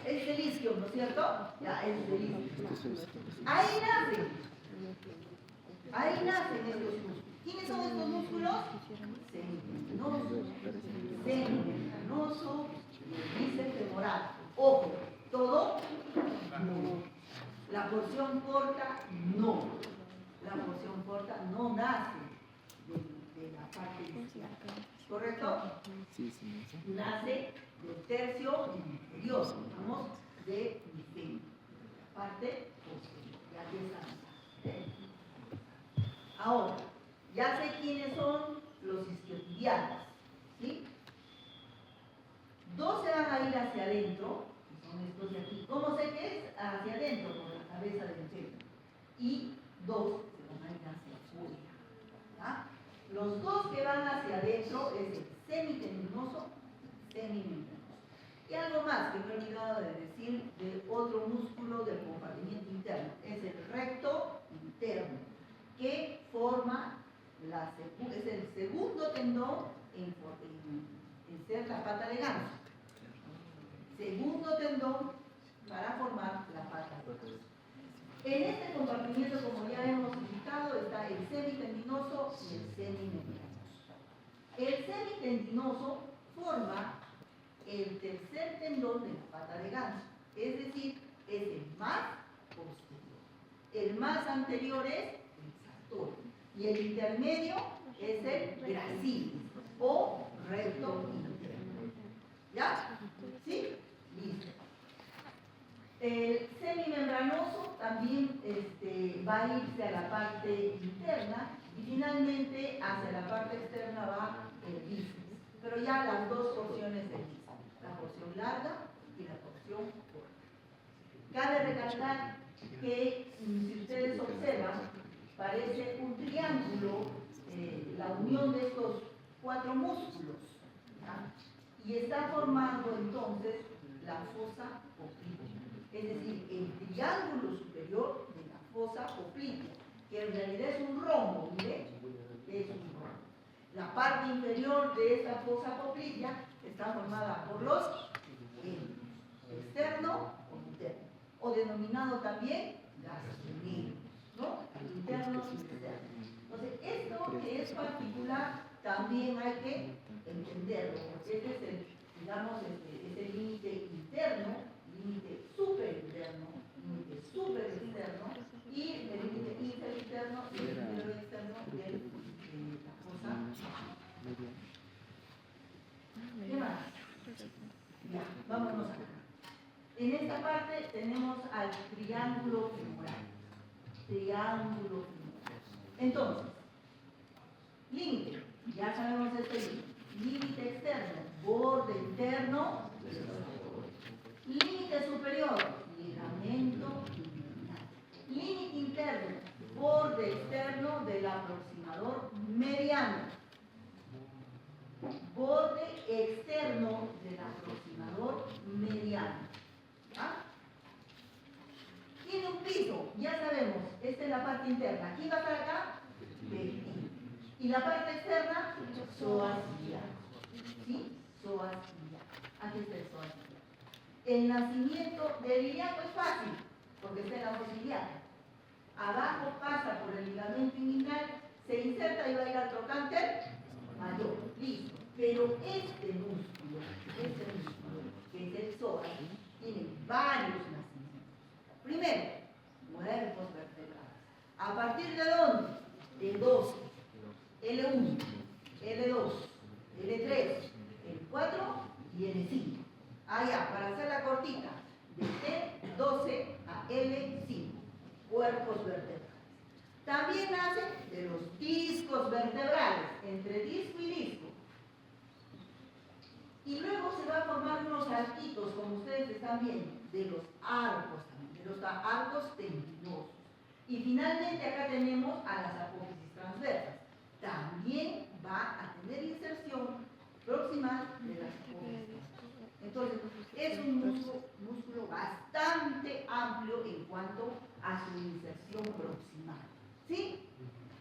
Es el isquio, ¿no es cierto? Ya, es el isquio. Ahí nacen estos músculos. ¿Quiénes son estos músculos? Semimembranoso y el bíceps femoral. Ojo, todo no. La porción corta no. La porción corta no nace de la parte inicial. ¿Correcto? Sí, sí, sí. Nace del tercio inferior, digamos, de mi fémur. La parte posterior, ya de esa mitad. Ahora, ya sé quiénes son los isquiotibiales, ¿sí? Dos se van a ir hacia adentro, que son estos de aquí. ¿Cómo sé que es? Hacia adentro, por la cabeza del fémur. Y dos se van a ir hacia afuera. ¿Ah? Los dos que van hacia adentro es el semitendinoso y semimembranoso. Y algo más que me he olvidado de decir de otro músculo del compartimiento interno, es el recto interno, que forma es el segundo tendón en ser la pata de ganso. Segundo tendón para formar la pata de ganso. En este compartimiento, como ya hemos indicado, está el semitendinoso y el semimembranoso. El semitendinoso forma el tercer tendón de la pata de ganso, es decir, es el más posterior. El más anterior es el sartorio y el intermedio es el gracilis o recto interno. ¿Ya? ¿Sí? Listo. El semimembranoso también va a irse a la parte interna y finalmente hacia la parte externa va el bíceps, pero ya las dos porciones del bíceps, la porción larga y la porción corta. Cabe recalcar que si ustedes observan, parece un triángulo la unión de estos cuatro músculos, ¿ya? Y está formando entonces la fosa poplitea. Es decir, el triángulo superior de la fosa poplitea, que en realidad es un rombo, ¿mire? Es un rombo. La parte inferior de esta fosa poplitea está formada por los externo o interno, o denominado también gastrocnemios, ¿no? Interno y externo. Entonces, esto que es particular también hay que entenderlo, porque este es el, digamos, es el límite interno, límite superinterno, límite superexterno y el límite interinterno y el límite externo de la fosa. ¿Qué más? Ya, vámonos acá. En esta parte tenemos al triángulo femoral. Triángulo femoral. Entonces, límite, ya sabemos este límite. Límite externo, borde interno, límite superior, ligamento inguinal. Límite interno, borde externo del aproximador mediano. Borde externo del aproximador mediano. ¿Ah? Tiene un piso, ya sabemos, esta es la parte interna. ¿Quién va a estar acá? Pectín. Y la parte externa, psoas ciliaris. ¿Sí? Psoas ciliaris. Aquí está el psoas ciliaris. El nacimiento del ilíaco es fácil, porque está en la fosa ilíaca. Abajo pasa por el ligamento inguinal, se inserta y va a ir al trocánter mayor. Listo. Pero este músculo, que es el psoas, tiene varios nacimientos. Primero, cuerpos vertebrales. ¿A partir de dónde? De 12. L1, L2, L3, L4 y L5. Ya, para hacerla cortita, de T12 a L5, cuerpos vertebrales. También nacen de los discos vertebrales, entre disco y disco. Y luego se van a formar unos arquitos, como ustedes están viendo, de los arcos también, de los arcos tendinosos. Y finalmente acá tenemos a las apófisis transversas. También va a tener inserción proximal de las apófisis. Entonces, es un músculo bastante amplio en cuanto a su inserción proximal. ¿Sí?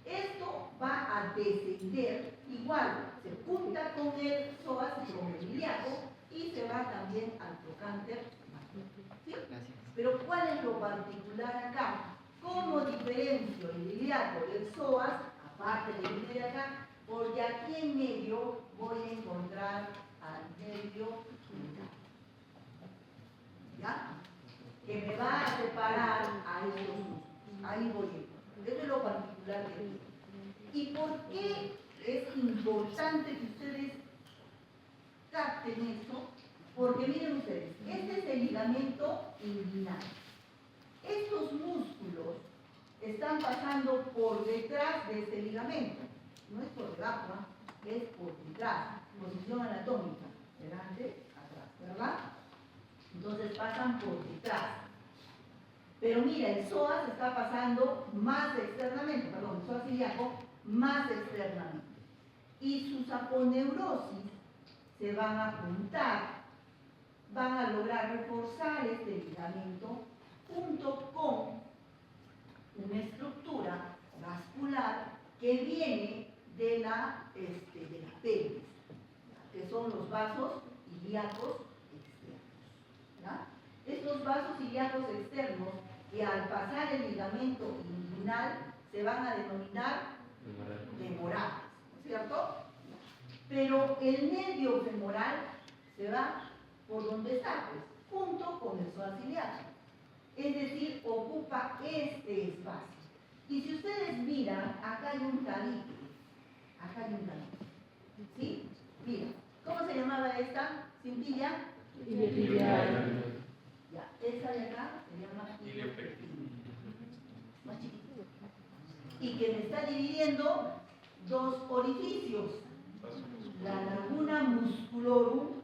Esto va a descender, igual, se junta con el psoas y con el ilíaco y se va también al trocánter. ¿Sí? Pero ¿cuál es lo particular acá? ¿Cómo diferencio el ilíaco del psoas, aparte del de acá? Porque aquí en medio voy a encontrar al nervio jugular. ¿Ya? Que me va a separar a estos músculos. Ahí voy a encontrar. Eso es lo particular de esto. ¿Y por qué es importante que ustedes capten esto? Porque miren ustedes, este es el ligamento inguinal. Estos músculos están pasando por detrás de este ligamento. No es por debajo, es por detrás. Posición anatómica. Delante, atrás, ¿verdad? Entonces pasan por detrás. Pero mira, el psoas está pasando más externamente, perdón, el psoas ilíaco más externamente. Y sus aponeurosis se van a juntar, van a lograr reforzar este ligamento junto con una estructura vascular que viene de la pelvis, que son los vasos ilíacos externos. ¿Ya? Estos vasos ilíacos externos, que al pasar el ligamento inguinal se van a denominar femorales, ¿no es cierto? Pero el nervio femoral se va por donde está, pues, junto con el psoas ilíaco. Es decir, ocupa este espacio. Y si ustedes miran, acá hay un tabique. Acá hay un tabique. ¿Sí? Mira, ¿cómo se llamaba esta cintilla? Iliotibial. Ya, esta de acá se llama iliopectina. Más chiquitito. Y que me está dividiendo dos orificios. La laguna musculorum,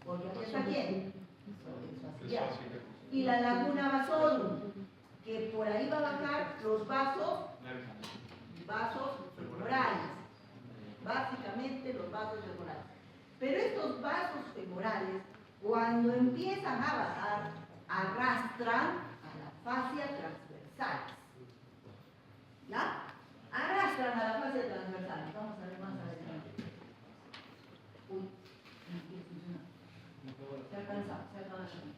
porque aquí está quién, y la laguna vasorum, que por ahí va a bajar los vasos femorales, básicamente los vasos femorales. Pero estos vasos femorales, cuando empiezan a bajar, arrastran a la fascia transversal. ¿Ya? Arrastran a la fascia transversal. Vamos a ver más adelante. Uy, no quiere funcionar. Se ha cansado, se ha acabado.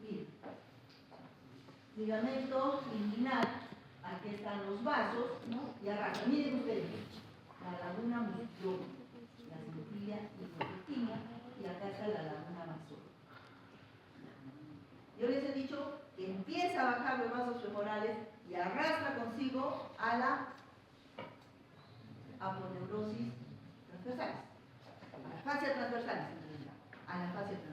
Miren, ligamento inguinal, aquí están los vasos, ¿no? Y arrastra. Miren ustedes, la laguna musculorum, la cintilla iliopectina, y acá está la laguna vasorum. Yo les he dicho que empieza a bajar los vasos femorales y arrastra consigo a la aponeurosis transversal, a la fascia transversal, a la fascia transversal.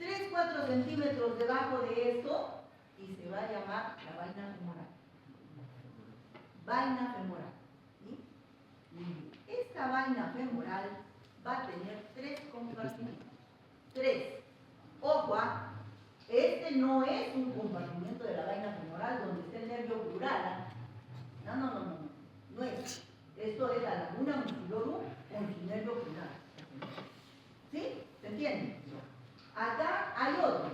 3-4 centímetros debajo de esto y se va a llamar la vaina femoral. Vaina femoral. ¿Sí? Y esta vaina femoral va a tener 3 compartimentos. 3. Ojo, este no es un compartimento de la vaina femoral donde está el nervio crural. No es. Esto es la laguna musculorum con su nervio crural. ¿Sí? ¿Se entiende? Acá hay otro,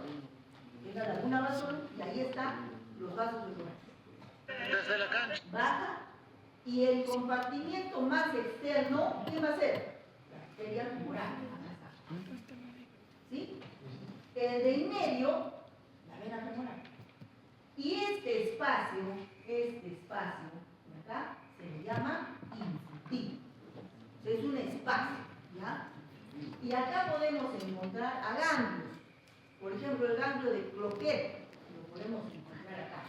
que es la laguna vasorum, y ahí están los vasos femorales. Desde la cancha. Baja, y el compartimiento más externo, ¿qué va a ser? La arteria femoral. ¿Sí? El de en medio, la vena femoral. Y este espacio de acá, se le llama infundíbulo. Es un espacio, ¿ya? Y acá podemos encontrar a ganglios. Por ejemplo, el ganglio de Cloquet, lo podemos encontrar acá.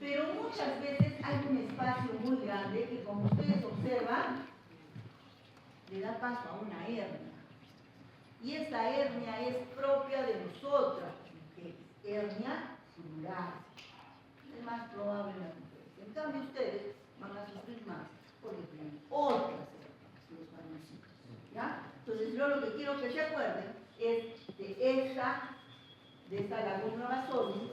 Pero muchas veces hay un espacio muy grande que, como ustedes observan, le da paso a una hernia. Y esta hernia es propia de nosotras, que es hernia celular. Es más probable en las mujeres. En cambio, ustedes van a sufrir más porque tienen otras hernias, los varoncitos. ¿Ya? Entonces, yo lo que quiero que se acuerden es de esta laguna vasorum,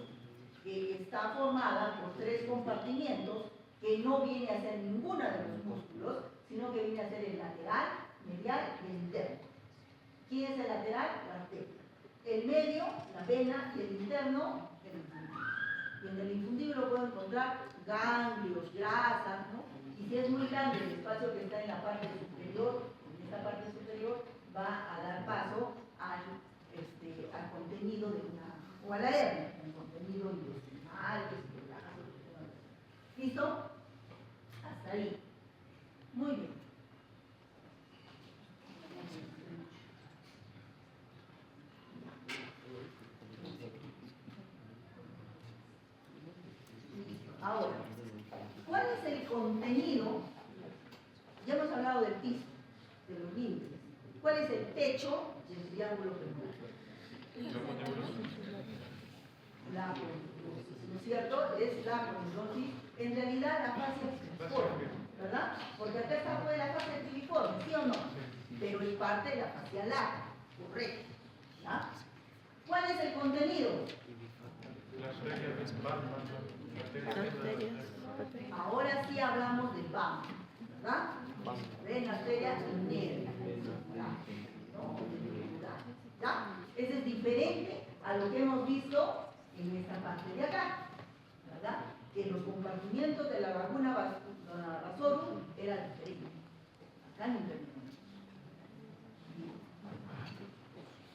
que está formada por 3 compartimientos, que no viene a ser ninguna de los músculos, sino que viene a ser el lateral, medial y el interno. ¿Quién es el lateral? La arteria. El medio, la vena, y el interno, el infundible. Y en el infundible lo puedo encontrar ganglios, grasas, ¿no? Y si es muy grande el espacio que está en la parte superior, en esta parte superior, va a dar paso al contenido de una, o a la hernia, el contenido intestinal, ¿listo? Hasta ahí. Muy bien. Ahora, ¿cuál es el contenido? Ya hemos hablado del piso, de los límites. ¿Cuál es el techo del triángulo femoral? La aponeurosis, ¿no es cierto? Es la aponeurosis. En realidad la fascia filiforme, ¿verdad? Porque acá está fuera la fascia filiforme, ¿sí o no? Pero es parte de la fascia lata, correcto. ¿Ya? ¿Cuál es el contenido? Ahora sí hablamos del BAM, ¿verdad? Ven, arteria y nervio. ¿Ya? Ese es diferente a lo que hemos visto en esta parte de acá, ¿verdad? Que los compartimientos de la vaguna vasorum eran diferentes. Acá no intervienen.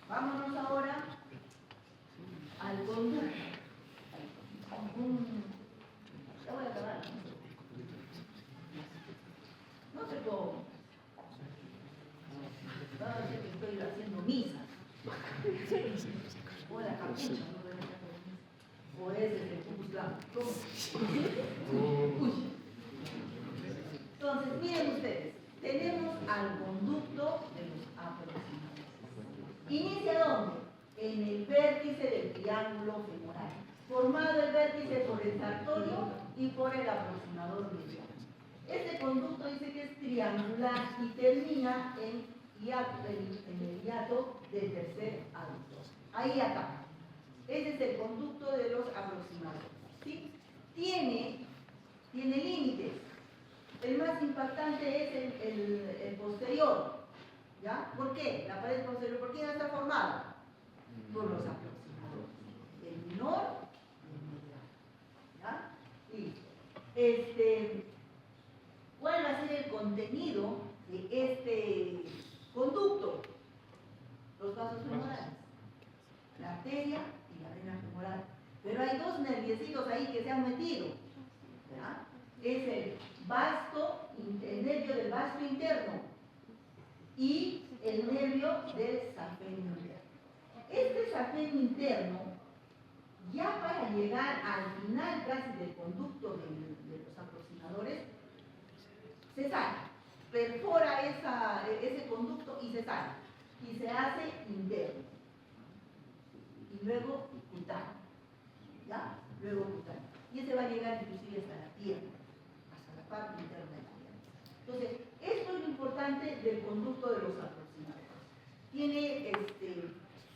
Vámonos ahora al conducto. Ya voy a acabar. No sé cómo. Va a decir que estoy haciendo misa. O la capucha, ¿no? O es el Tuxtlan. ¿Cómo? Uy. Entonces, miren ustedes. Tenemos al conducto de los aproximadores. ¿Inicia dónde? En el vértice del triángulo femoral. Formado el vértice por el sartorio y por el aproximador medial. Este conducto dice que es triangular y termina en el hiato del tercer aductor. Ahí acá. Ese es el conducto de los aproximadores. ¿Sí? Tiene límites. El más impactante es el posterior. ¿Ya? ¿Por qué? La pared posterior. ¿Por qué no está formada? Por los aproximadores. El menor y el medial. ¿Ya? Listo. ¿Cuál va a ser el contenido de este conducto? Los vasos femorales, la arteria y la vena femoral. Pero hay 2 nerviecitos ahí que se han metido. ¿Ya? Es el nervio del vasto interno y el nervio del safenio interno. Este safenio interno, ya para llegar al final casi del conducto de los aproximadores, se sale, perfora ese conducto y se sale, y se hace interno, y luego cutáneo, ¿ya? Luego cutáneo, y ese va a llegar inclusive hasta la pierna, hasta la parte interna de la pierna. Entonces, esto es lo importante del conducto de los aproximadores. Tiene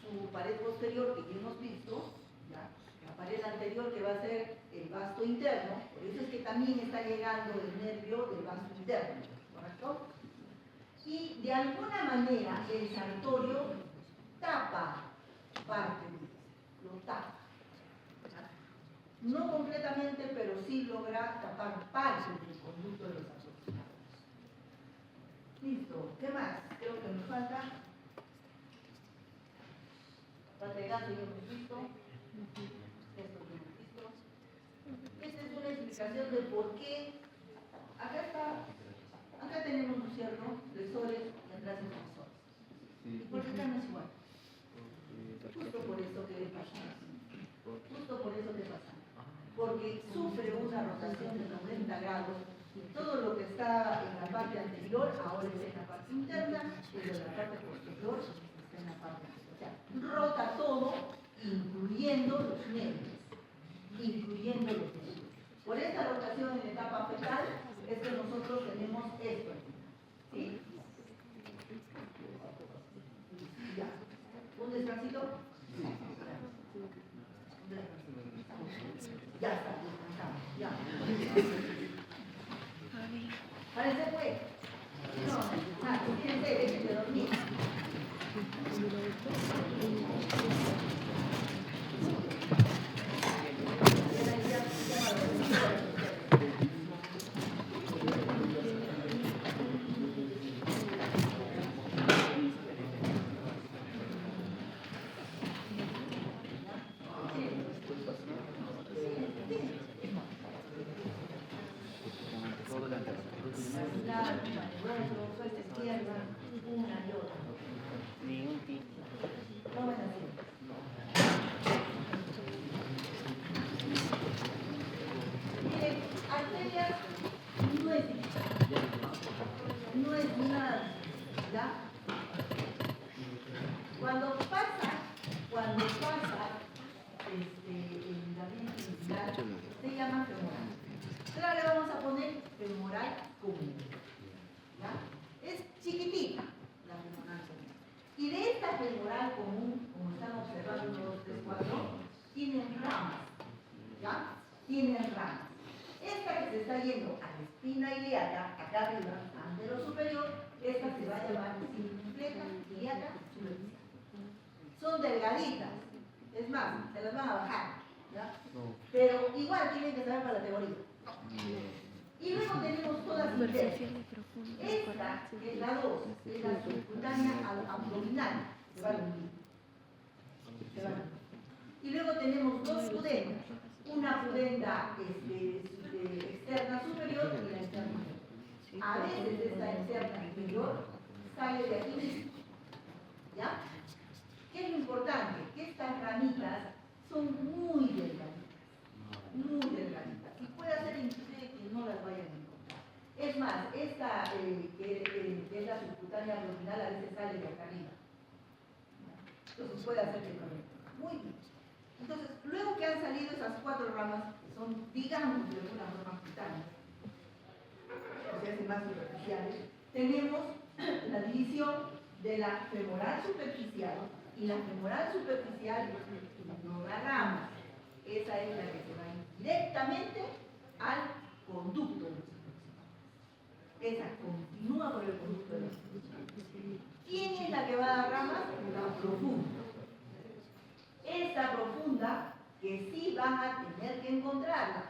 su pared posterior que ya hemos visto, ¿ya? La pared anterior que va a ser el vasto interno, por eso es que también está llegando el nervio del vasto interno, ¿correcto? Y de alguna manera el sartorio tapa parte de eso, lo tapa. No completamente, pero sí logra tapar parte del conducto de los aproximadores. Listo, ¿qué más? Creo que nos falta. Parte gato ya hemos visto. Esto ya hemos visto. Esta es una explicación de por qué. Acá tenemos, ¿no es cierto?, lesores y atrás extensores. ¿Y por qué acá no es igual? Justo por eso que pasa. Justo por eso que pasa. Porque sufre una rotación de 90 grados. Todo lo que está en la parte anterior ahora está en la parte interna, y lo de la parte posterior está en la parte anterior. O sea, rota todo, incluyendo los nervios. Incluyendo los nervios. Por esta rotación en etapa fetal es que nosotros tenemos esto. ¿Sí? Ya. ¿Un descansito? Ya está, descansamos. Ya. Parece pues. No, nada, fíjense, dejen de dormir. Se llama femoral. Ahora le vamos a poner femoral común. ¿Ya? Es chiquitita la femoral común. Y de esta femoral común, como están observando 1, 2, 3, 4, tienen ramas. ¿Ya? Tienen ramas. Esta que se está yendo a la espina ilíaca, acá arriba, antero superior, esta se va a llamar circunfleja ilíaca superficial. Son delgaditas. Es más, se las van a bajar. ¿Ya? Pero igual tienen que saber para la teoría. Y luego tenemos todas internas. Esta es la 2, es la subcutánea abdominal. Se va a unir. Y luego tenemos dos pudendas. Una pudenda externa superior y la externa inferior. A veces esta externa inferior sale de aquí mismo. ¿Ya? ¿Qué es lo importante? Que estas ramitas son muy delgaditas. Muy delgaditas. Y puede hacer inclusive que no las vayan a encontrar. Es más, esta que es la subcutánea abdominal a veces sale de acá arriba. Entonces puede hacer que no lo encuentre. Muy bien. Entonces, luego que han salido esas 4 ramas, que son, digamos, de alguna forma cutáneas, o sea, más superficiales, tenemos la división de la femoral superficial, y la femoral superficial no da ramas. Esa es la que se va directamente al conducto de los intestinos. Esa continúa por el conducto de los intestinos. ¿Quién es la que va a dar ramas? La profunda. Esta profunda que sí van a tener que encontrarla.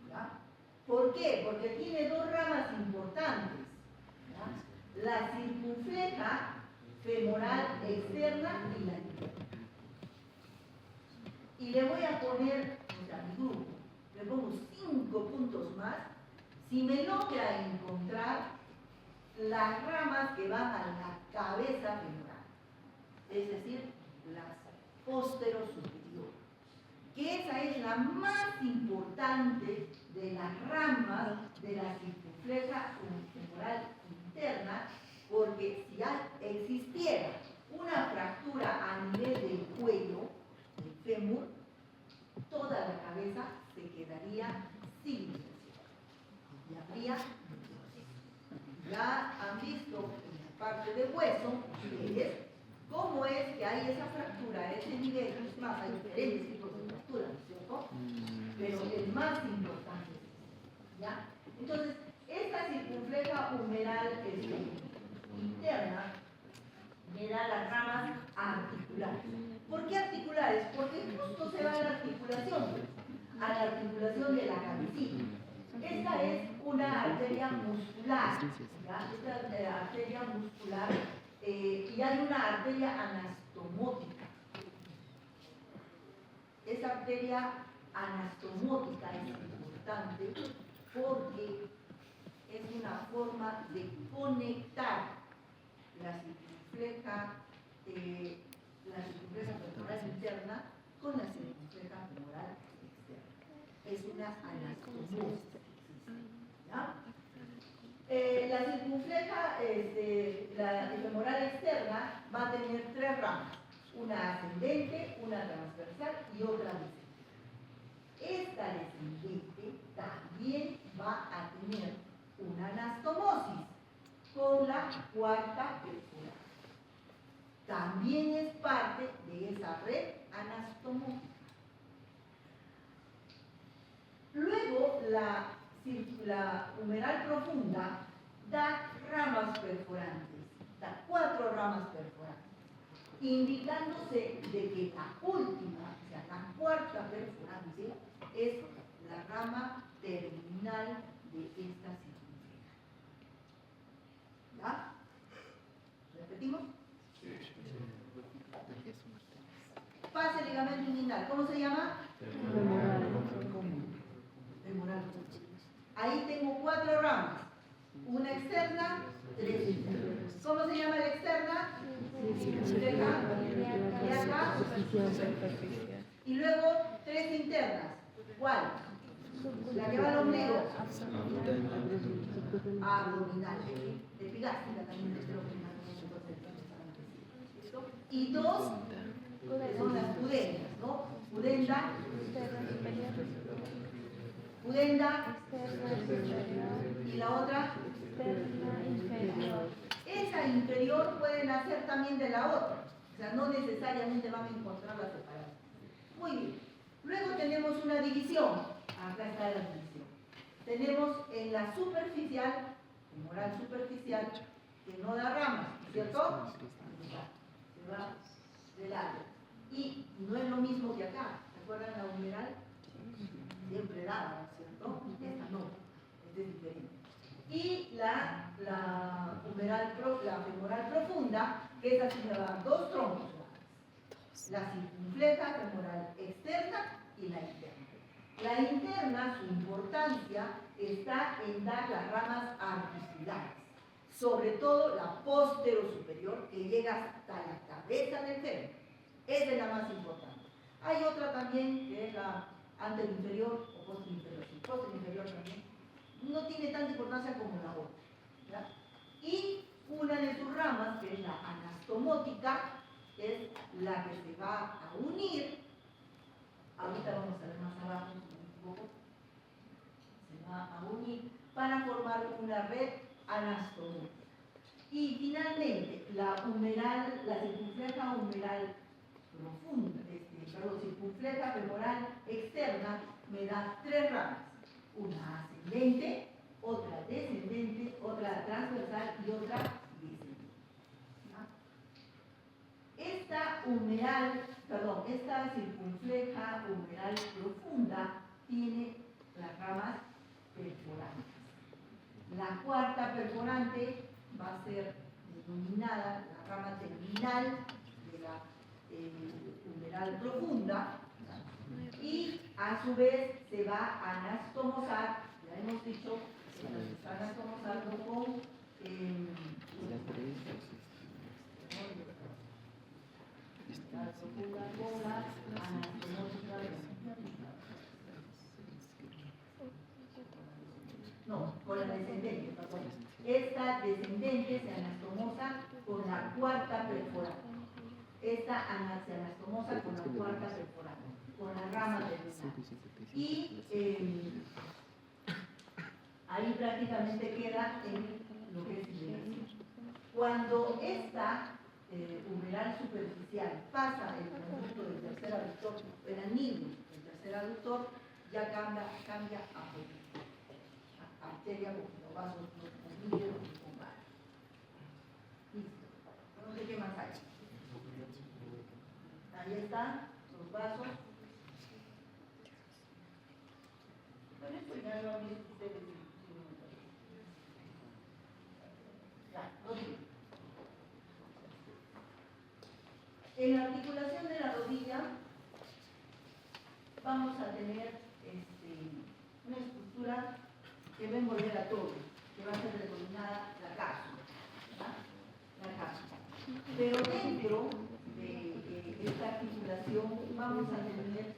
¿Ya? ¿Por qué? Porque tiene 2 ramas importantes. ¿Ya? La circunfleja femoral externa y la interna. Y le voy a poner, a mi grupo, le pongo 5 puntos más, si me logra encontrar las ramas que van a la cabeza femoral, es decir, las posterosuperiores, que esa es la más importante de las ramas de la circunfleja femoral interna, porque si existiera una fractura a nivel del cuello, del fémur, toda la cabeza se quedaría sin inserción. Y habría, ya han visto en la parte del hueso, ustedes, cómo es que hay esa fractura a ese nivel. Es más, hay diferentes tipos de fracturas, ¿no es cierto? Pero el más importante es ese, ¿ya? Entonces, esta circunfleja humeral interna me da las ramas articulares. ¿Por qué articulares? Porque justo se va a la articulación de la cabecita. Esta es una arteria muscular, ¿ya? Esta arteria muscular, y hay una arteria anastomótica. Esa arteria anastomótica es importante porque es una forma de conectar la circunfleja la circunfleja femoral interna con la circunfleja femoral externa. Es una anastomosis. ¿Ya? La circunfleja la femoral externa va a tener tres ramas, una ascendente, una transversal y otra descendente. Esta descendente también va a tener una anastomosis con la cuarta perfora. También es parte de esa red anastomótica. Luego, la humeral profunda da ramas perforantes, da 4 ramas perforantes, indicándose de que la última, o sea, la cuarta perforante, es la rama terminal de esta circunfleja. ¿Ya? ¿Repetimos? Pase ligamento inguinal. ¿Cómo se llama? Femoral. Femoral. Ahí tengo 4 ramas. Una externa, 3 internas. ¿Cómo se llama la externa? Circunfleja, ilíaca, y luego 3 internas. ¿Cuál? La que va al ombligo. Abdominal. Epigástica también es abdominal. Y 2 que son las pudendas, ¿no? Pudenda, y la otra, esa inferior puede nacer también de la otra, o sea, no necesariamente van a encontrarla separada. Muy bien. Luego tenemos una división. Acá está la división. Tenemos en la superficial, femoral superficial, que no da ramas, ¿cierto? Se va de lado. Y no es lo mismo que acá. ¿Recuerdan la humeral? Siempre daba, ¿cierto? Esta no, esta es diferente. Y la femoral profunda, que esa sí me va a dar 2 troncos. La circunfleja femoral externa y la interna. La interna, su importancia está en dar las ramas articulares, sobre todo la postero superior, que llega hasta la cabeza del fémur. Esa es la más importante. Hay otra también, que es la anteroinferior o posterior. El posterior también no tiene tanta importancia como la otra, ¿ya? Y una de sus ramas, que es la anastomótica, es la que se va a unir. Ahorita vamos a ver más abajo un poco. Se va a unir para formar una red anastomótica. Y finalmente, la circunfleja humeral profunda, circunfleja femoral externa, me da 3 ramas. Una ascendente, otra descendente, otra transversal y otra descendente. Esta circunfleja humeral profunda tiene las ramas perforantes. La cuarta perforante va a ser denominada la rama terminal de la humeral profunda, y a su vez se va a anastomosar, ya hemos dicho que se está anastomosando con con la descendente, perdón. Esta descendente se anastomosa con la cuarta perforante. Esta se anastomosa con la cuarta perforante, con la rama terminal. Y ahí prácticamente queda en lo que es liberación. Cuando esta humeral superficial pasa el conjunto del tercer aductor, el anillo del tercer aductor, ya cambia a arteria con los vasos, los anillos con vasos. Listo. No sé qué más hay. Ahí están los vasos. Bueno, esto ya lo han visto ustedes. Ya, lo digo. En la articulación de la rodilla vamos a tener una estructura que va a envolver a todo, que va a ser denominada la cápsula. La cápsula. Pero dentro centro de esta articulación vamos a tener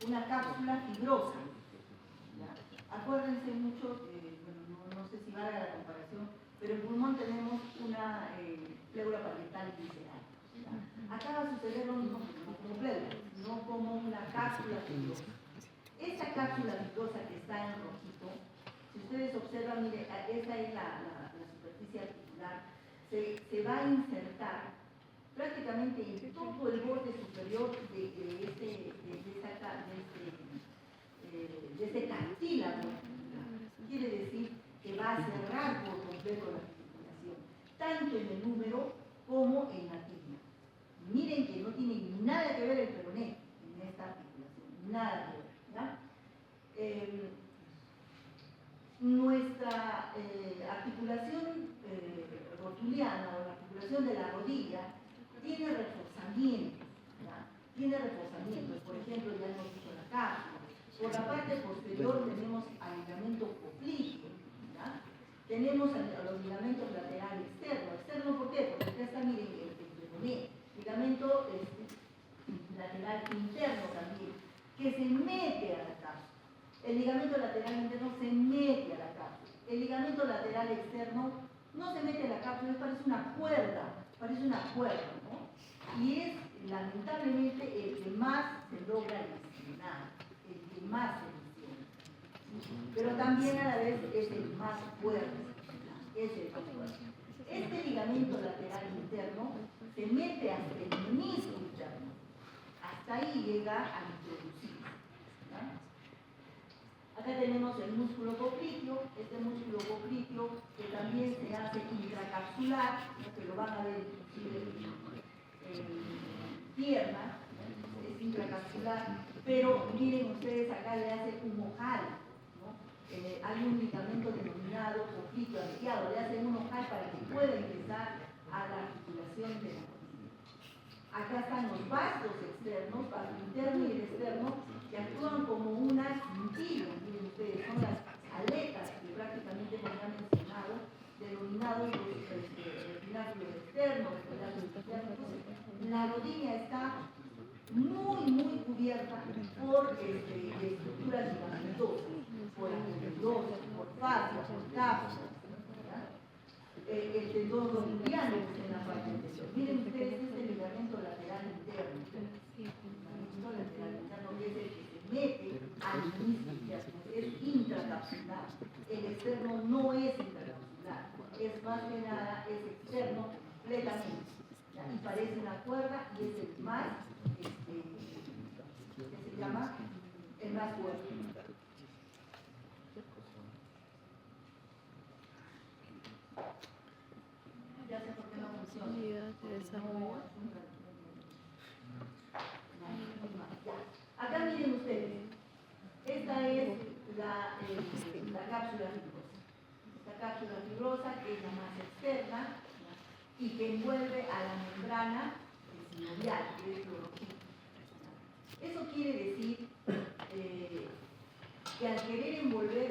una cápsula fibrosa. ¿Ya? Acuérdense mucho, no sé si vale la comparación, pero en pulmón tenemos una pleura parietal visceral. ¿Ya? Acá va a suceder lo mismo como pleura, no como una cápsula fibrosa. Esta cápsula fibrosa que está en rojito, si ustedes observan, mire, esa es la superficie articular, se va a insertar prácticamente en todo el borde superior de este cartílago. Quiere decir que va a cerrar por completo la articulación, tanto en el húmero como en la tibia. Miren que no tiene nada que ver el peroné en esta articulación, nada que ver. ¿Ya? Nuestra articulación rotuliana o la articulación de la rodilla tiene reforzamientos, ¿ya? Tiene reforzamientos, por ejemplo, ya hemos visto la cápsula. Por la parte posterior tenemos al ligamento popliteo, ¿ya? Tenemos a los ligamentos lateral externo, ¿por qué? Porque acá está, miren, el peroné, ligamento lateral interno también, que se mete a la cápsula. El ligamento lateral interno se mete a la cápsula. El ligamento lateral externo no se mete a la cápsula, parece una cuerda, ¿no? Y es lamentablemente el que más se logra lesionar, el que más se lesiona. Pero también a la vez es el más fuerte, Este ligamento lateral interno se mete hasta el menisco interno. Hasta ahí llega a introducir. Acá tenemos el músculo popliteo, este músculo popliteo que también se hace intracapsular, ¿no? Que lo van a ver inclusive en pierna, ¿no? Es intracapsular, pero miren ustedes acá le hace un ojal, ¿no? Hay un ligamento denominado popliteo arqueado, le hacen un ojal para que pueda ingresar a la articulación de la rodilla. Acá están los vastos externos, vasto interno y el externo, que actúan como una cintilla, miren ustedes, son las aletas que prácticamente nos han mencionado, denominados los epináculos externos, los internos. La rodilla está muy cubierta por estructuras ligamentosas, por amiloidosis, por fascias, por cápsulas. El tendón rotuliano en la parte anterior. Miren ustedes este ligamento lateral interno. Lateral interno que es el que se mete al inicio, es intracapsular. El externo no es intracapsular, es más que nada, es externo completamente. Y parece una cuerda y es el más, ¿qué se llama? El más fuerte. Ya sé por qué no funciona. Acá miren ustedes, esta es la cápsula fibrosa. Esta cápsula fibrosa que es la más externa y que envuelve a la membrana sinovial, que es lo rojito. Eso quiere decir que al querer envolver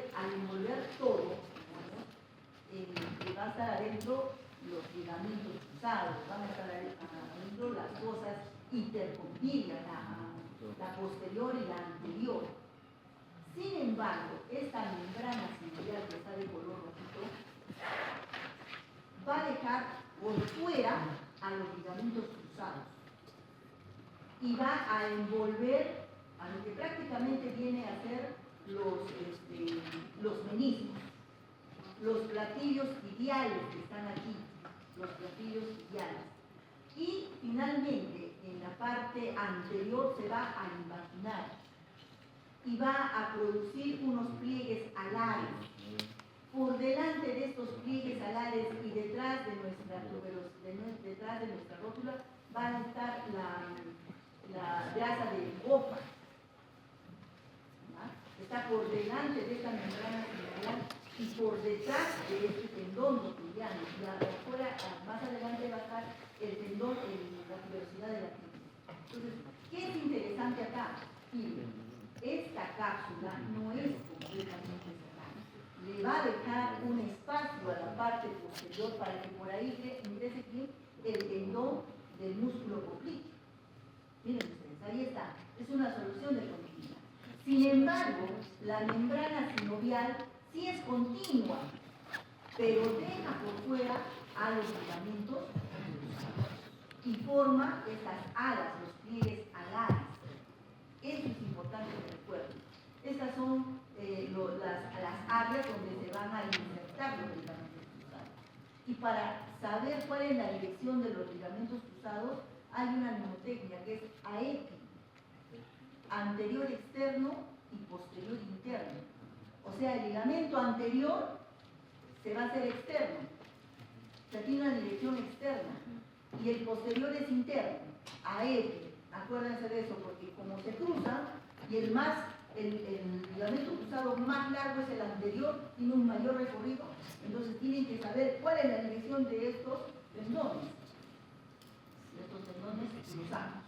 todo, va a estar adentro los ligamentos cruzados, van a estar adentro las cosas intercondidas, la posterior y la anterior. Sin embargo, esta membrana sinovial que está de color rojito va a dejar por fuera a los ligamentos cruzados y va a envolver a lo que prácticamente viene a ser los meniscos, los platillos tibiales que están aquí, los platillos tibiales. Y finalmente, en la parte anterior se va a invaginar y va a producir unos pliegues alares. Por delante de estos pliegues alares y detrás de nuestra rótula va a estar la grasa de copa. Está por delante de esta membrana sinovial y por detrás de este tendón rotuliano. Más adelante va a estar el tendón, la tuberosidad de la tibia. Entonces, ¿qué es interesante acá? Esta cápsula no es completamente cerrada. Le va a dejar un espacio a la parte posterior anterior para que por ahí ingrese aquí el tendón del músculo popliteo. Miren ustedes, ahí está, es una solución de continuidad. Sin embargo, la membrana sinovial sí es continua, pero deja por fuera a los ligamentos y forma estas alas, los pliegues alares. Eso es importante en el cuerpo. Estas son las áreas donde se van a insertar los ligamentos cruzados. Y para saber cuál es la dirección de los ligamentos cruzados, hay una mnemotecnia que es AEPI, anterior externo y posterior interno. O sea, el ligamento anterior se va a hacer externo, o sea, tiene una dirección externa, y el posterior es interno, AEPI. Acuérdense de eso, porque como se cruzan, y el ligamento cruzado más largo es el anterior, tiene un mayor recorrido, entonces tienen que saber cuál es la dirección de estos tendones. Cruzados.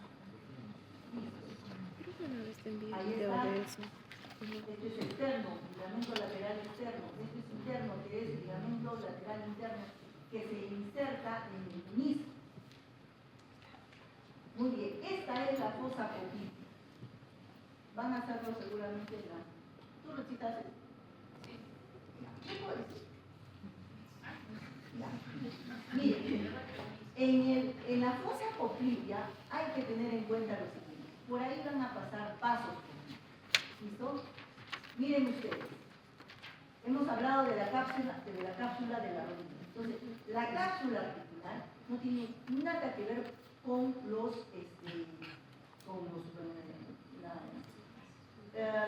Ahí está. Este es externo, ligamento lateral externo. Este es interno, que es ligamento lateral interno, que se inserta en el menisco. Muy bien, esta es la fosa poplítea. Van a hacerlo seguramente en la... ¿Tú recitas? Sí. ¿Qué puede ser? Miren, en la fosa poplítea hay que tener en cuenta lo siguiente. Por ahí van a pasar pasos. ¿Listo? Miren ustedes. Hemos hablado de la cápsula de la rodilla. Entonces, la cápsula articular no tiene nada que ver con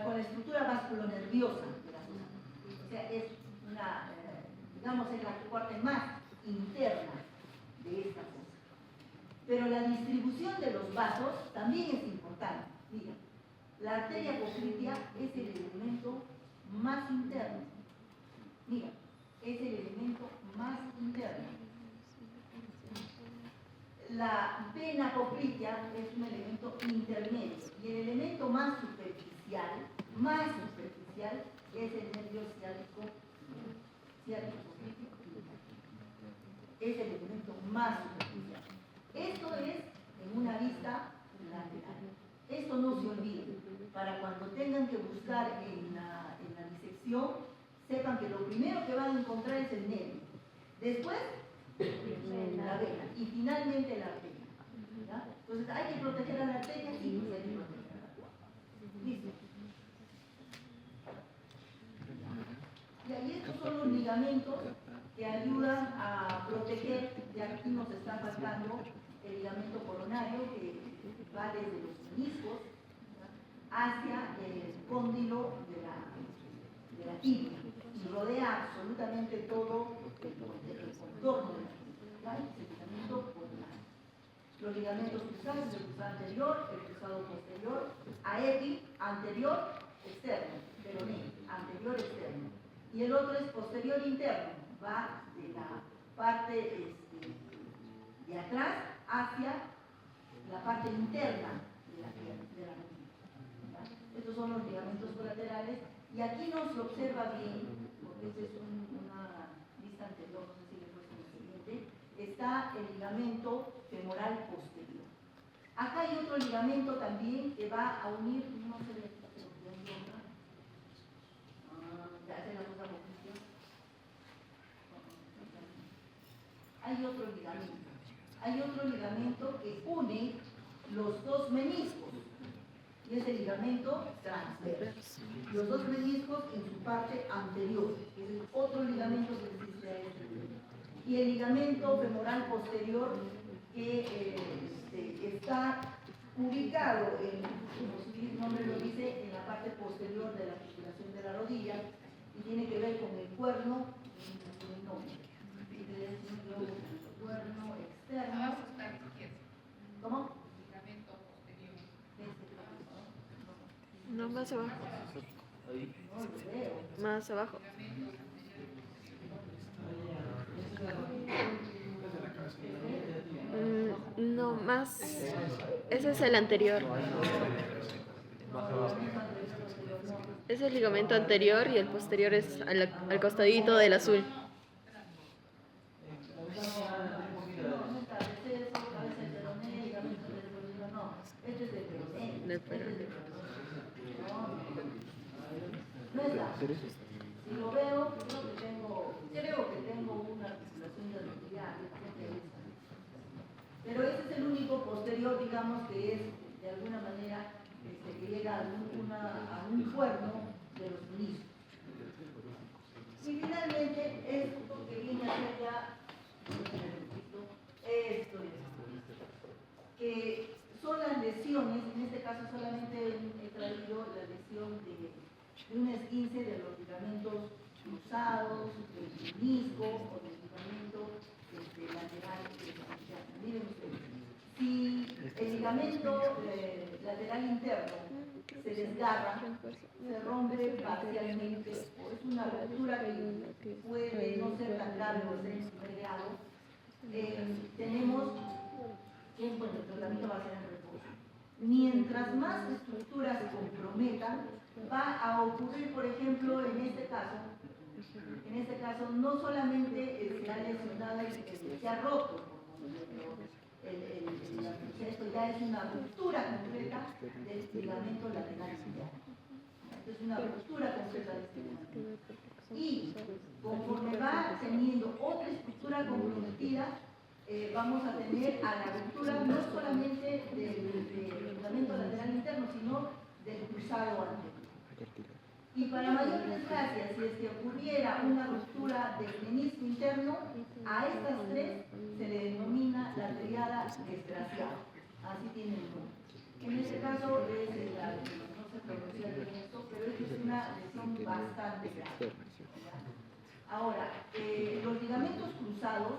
con la estructura vasculonerviosa de la zona. O sea, es una, digamos, es la parte más interna de esta fosa. Pero la distribución de los vasos también es importante. Mira, la arteria poplitea es el elemento más interno. Mira, es el elemento más interno. La vena poplitea es un elemento intermedio y el elemento más superficial es el nervio ciático popliteo. Es el elemento más superficial. Esto es en una vista lateral. Esto no se olvide. Para cuando tengan que buscar en la disección, sepan que lo primero que van a encontrar es el nervio. Después, la vena. Y finalmente la arteria. ¿Ya? Entonces, ¿hay que proteger a la arteria? Sí, pues hay que proteger a la arteria. ¿Listo? Y ahí estos son los ligamentos que ayudan a proteger, y aquí nos está faltando el ligamento coronario que va desde los meniscos hacia el cóndilo de la tibia y rodea absolutamente todo el contorno de la tibia, ¿vale? El ligamento coronario. Los ligamentos cruzados, el cruzado anterior, el cruzado posterior, AEPI, anterior, externo, peroné, anterior, externo. Y el otro es posterior interno, va de la parte de atrás hacia la parte interna de la rodilla. Estos son los ligamentos colaterales y aquí no se observa bien, porque esta es una vista anterior, no sé si le he puesto en el siguiente, está el ligamento femoral posterior. Acá hay otro ligamento también que va a unir, no se le ya hace la cosa poplítea. Hay otro ligamento que une los dos meniscos y es el ligamento transverso. Los dos meniscos en su parte anterior, que es el otro ligamento que existe ahí. Y el ligamento femoral posterior que está ubicado, como su nombre lo dice, en la parte posterior de la articulación de la rodilla y tiene que ver con el cuerno cuerno externo. ¿Cómo? No, más abajo. Más abajo. No, más. Ese es el anterior. Es el ligamento anterior y el posterior es al costadito del azul. Si lo veo, creo que tengo una articulación de arterial, pero ese es el único posterior, digamos, que es de alguna manera que llega a un cuerno de los meniscos. Y finalmente, esto que viene a ser ya, esto que son las lesiones, en este caso solamente he traído la lesión de un esguince de los ligamentos cruzados, del menisco o del ligamento lateral. Miren ustedes, si el ligamento lateral interno se desgarra, se rompe parcialmente, o es una ruptura que puede no ser tan grave o ser en primer grado, tenemos tiempo de tratamiento va a ser en reposo. Mientras más estructuras se comprometan, va a ocurrir, por ejemplo, en este caso, no solamente se ha lesionado y se ha roto, esto ya es una ruptura completa del ligamento lateral interno. Esto es una ruptura completa del ligamento. Y conforme va teniendo otra estructura comprometida, vamos a tener a la ruptura no solamente del ligamento lateral interno, sino del cruzado anterior. Y para mayor desgracia, si es que ocurriera una ruptura del menisco interno, a estas tres se le denomina la triada desgraciada. Así tiene el nombre. En este caso es no se pronuncia bien esto, pero es una lesión bastante grave. Ahora, los ligamentos cruzados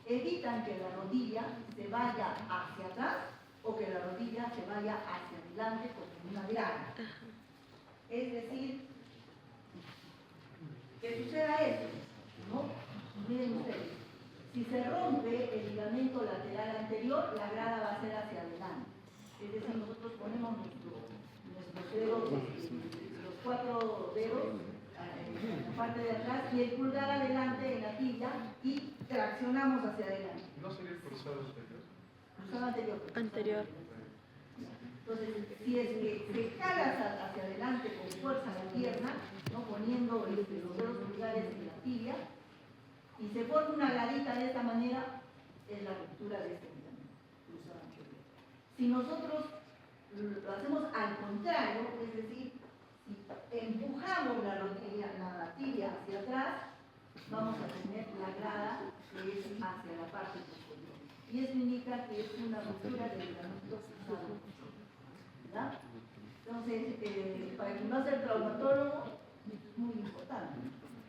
evitan que la rodilla se vaya hacia atrás o que la rodilla se vaya hacia adelante como una grana. Es decir, que suceda eso, ¿no? Miren ustedes, si se rompe el ligamento lateral anterior, la grada va a ser hacia adelante. Es decir, nosotros ponemos nuestros dedos, los 4 dedos en la parte de atrás y el pulgar adelante en la tibia y traccionamos hacia adelante. ¿No sería el cruzado anterior? Cruzado anterior. Anterior. Entonces, si es que jalas hacia adelante con fuerza la pierna, ¿no? Poniendo los dedos pulgares en la tibia, y se forma una garita de esta manera, es la ruptura de este ligamento cruzado anterior. Si nosotros lo hacemos al contrario, es decir, si empujamos la tibia hacia atrás, vamos a tener la grada que es hacia la parte posterior. Y eso indica que es una ruptura del ligamento cruzado. ¿Verdad? Entonces, para que no sea el traumatólogo, es muy importante.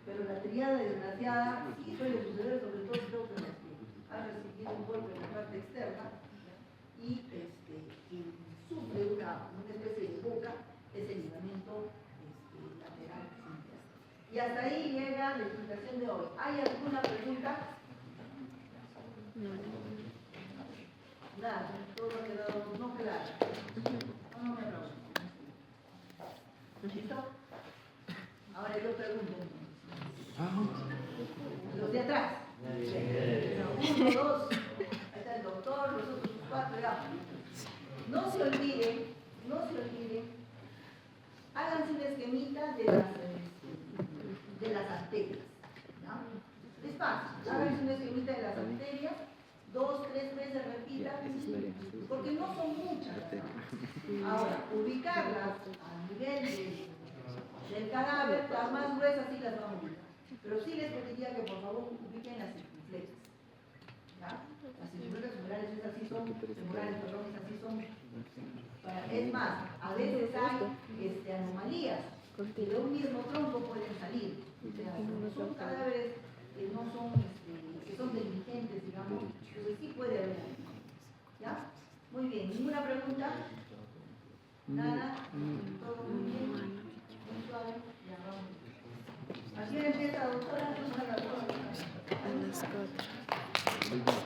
Pero la triada desgraciada sí suele suceder, sobre todo creo que los que han recibido un golpe en la parte externa y quien sufre una especie de boca es el ligamento lateral interno. Y hasta ahí llega la explicación de hoy. ¿Hay alguna pregunta? Nada, todo ha quedado no claro. No me aplauso. ¿Listo? Ahora yo pregunto. Los de atrás. 1, 2. Ahí está el doctor, los otros 4. No se olviden, háganse una esquemita de las arterias. ¿No? Es fácil, háganse una esquemita de las arterias. 2, 3 veces repitan, porque no son muchas. Ahora, ubicarlas a nivel del cadáver, las más gruesas sí las vamos a ubicar. Pero sí les pediría que por favor ubiquen las circunflexas. ¿Ya? Las circunflexas femorales esas sí son, esas sí son. Es más, a veces hay anomalías que de un mismo tronco pueden salir. O sea, son cadáveres que no son, que son negligentes, digamos, pero sí puede haber anomalías. ¿Ya? Muy bien, ¿ninguna pregunta? Nada, todo muy bien, muy suave, ya vamos. Así empieza, doctora, A las 4.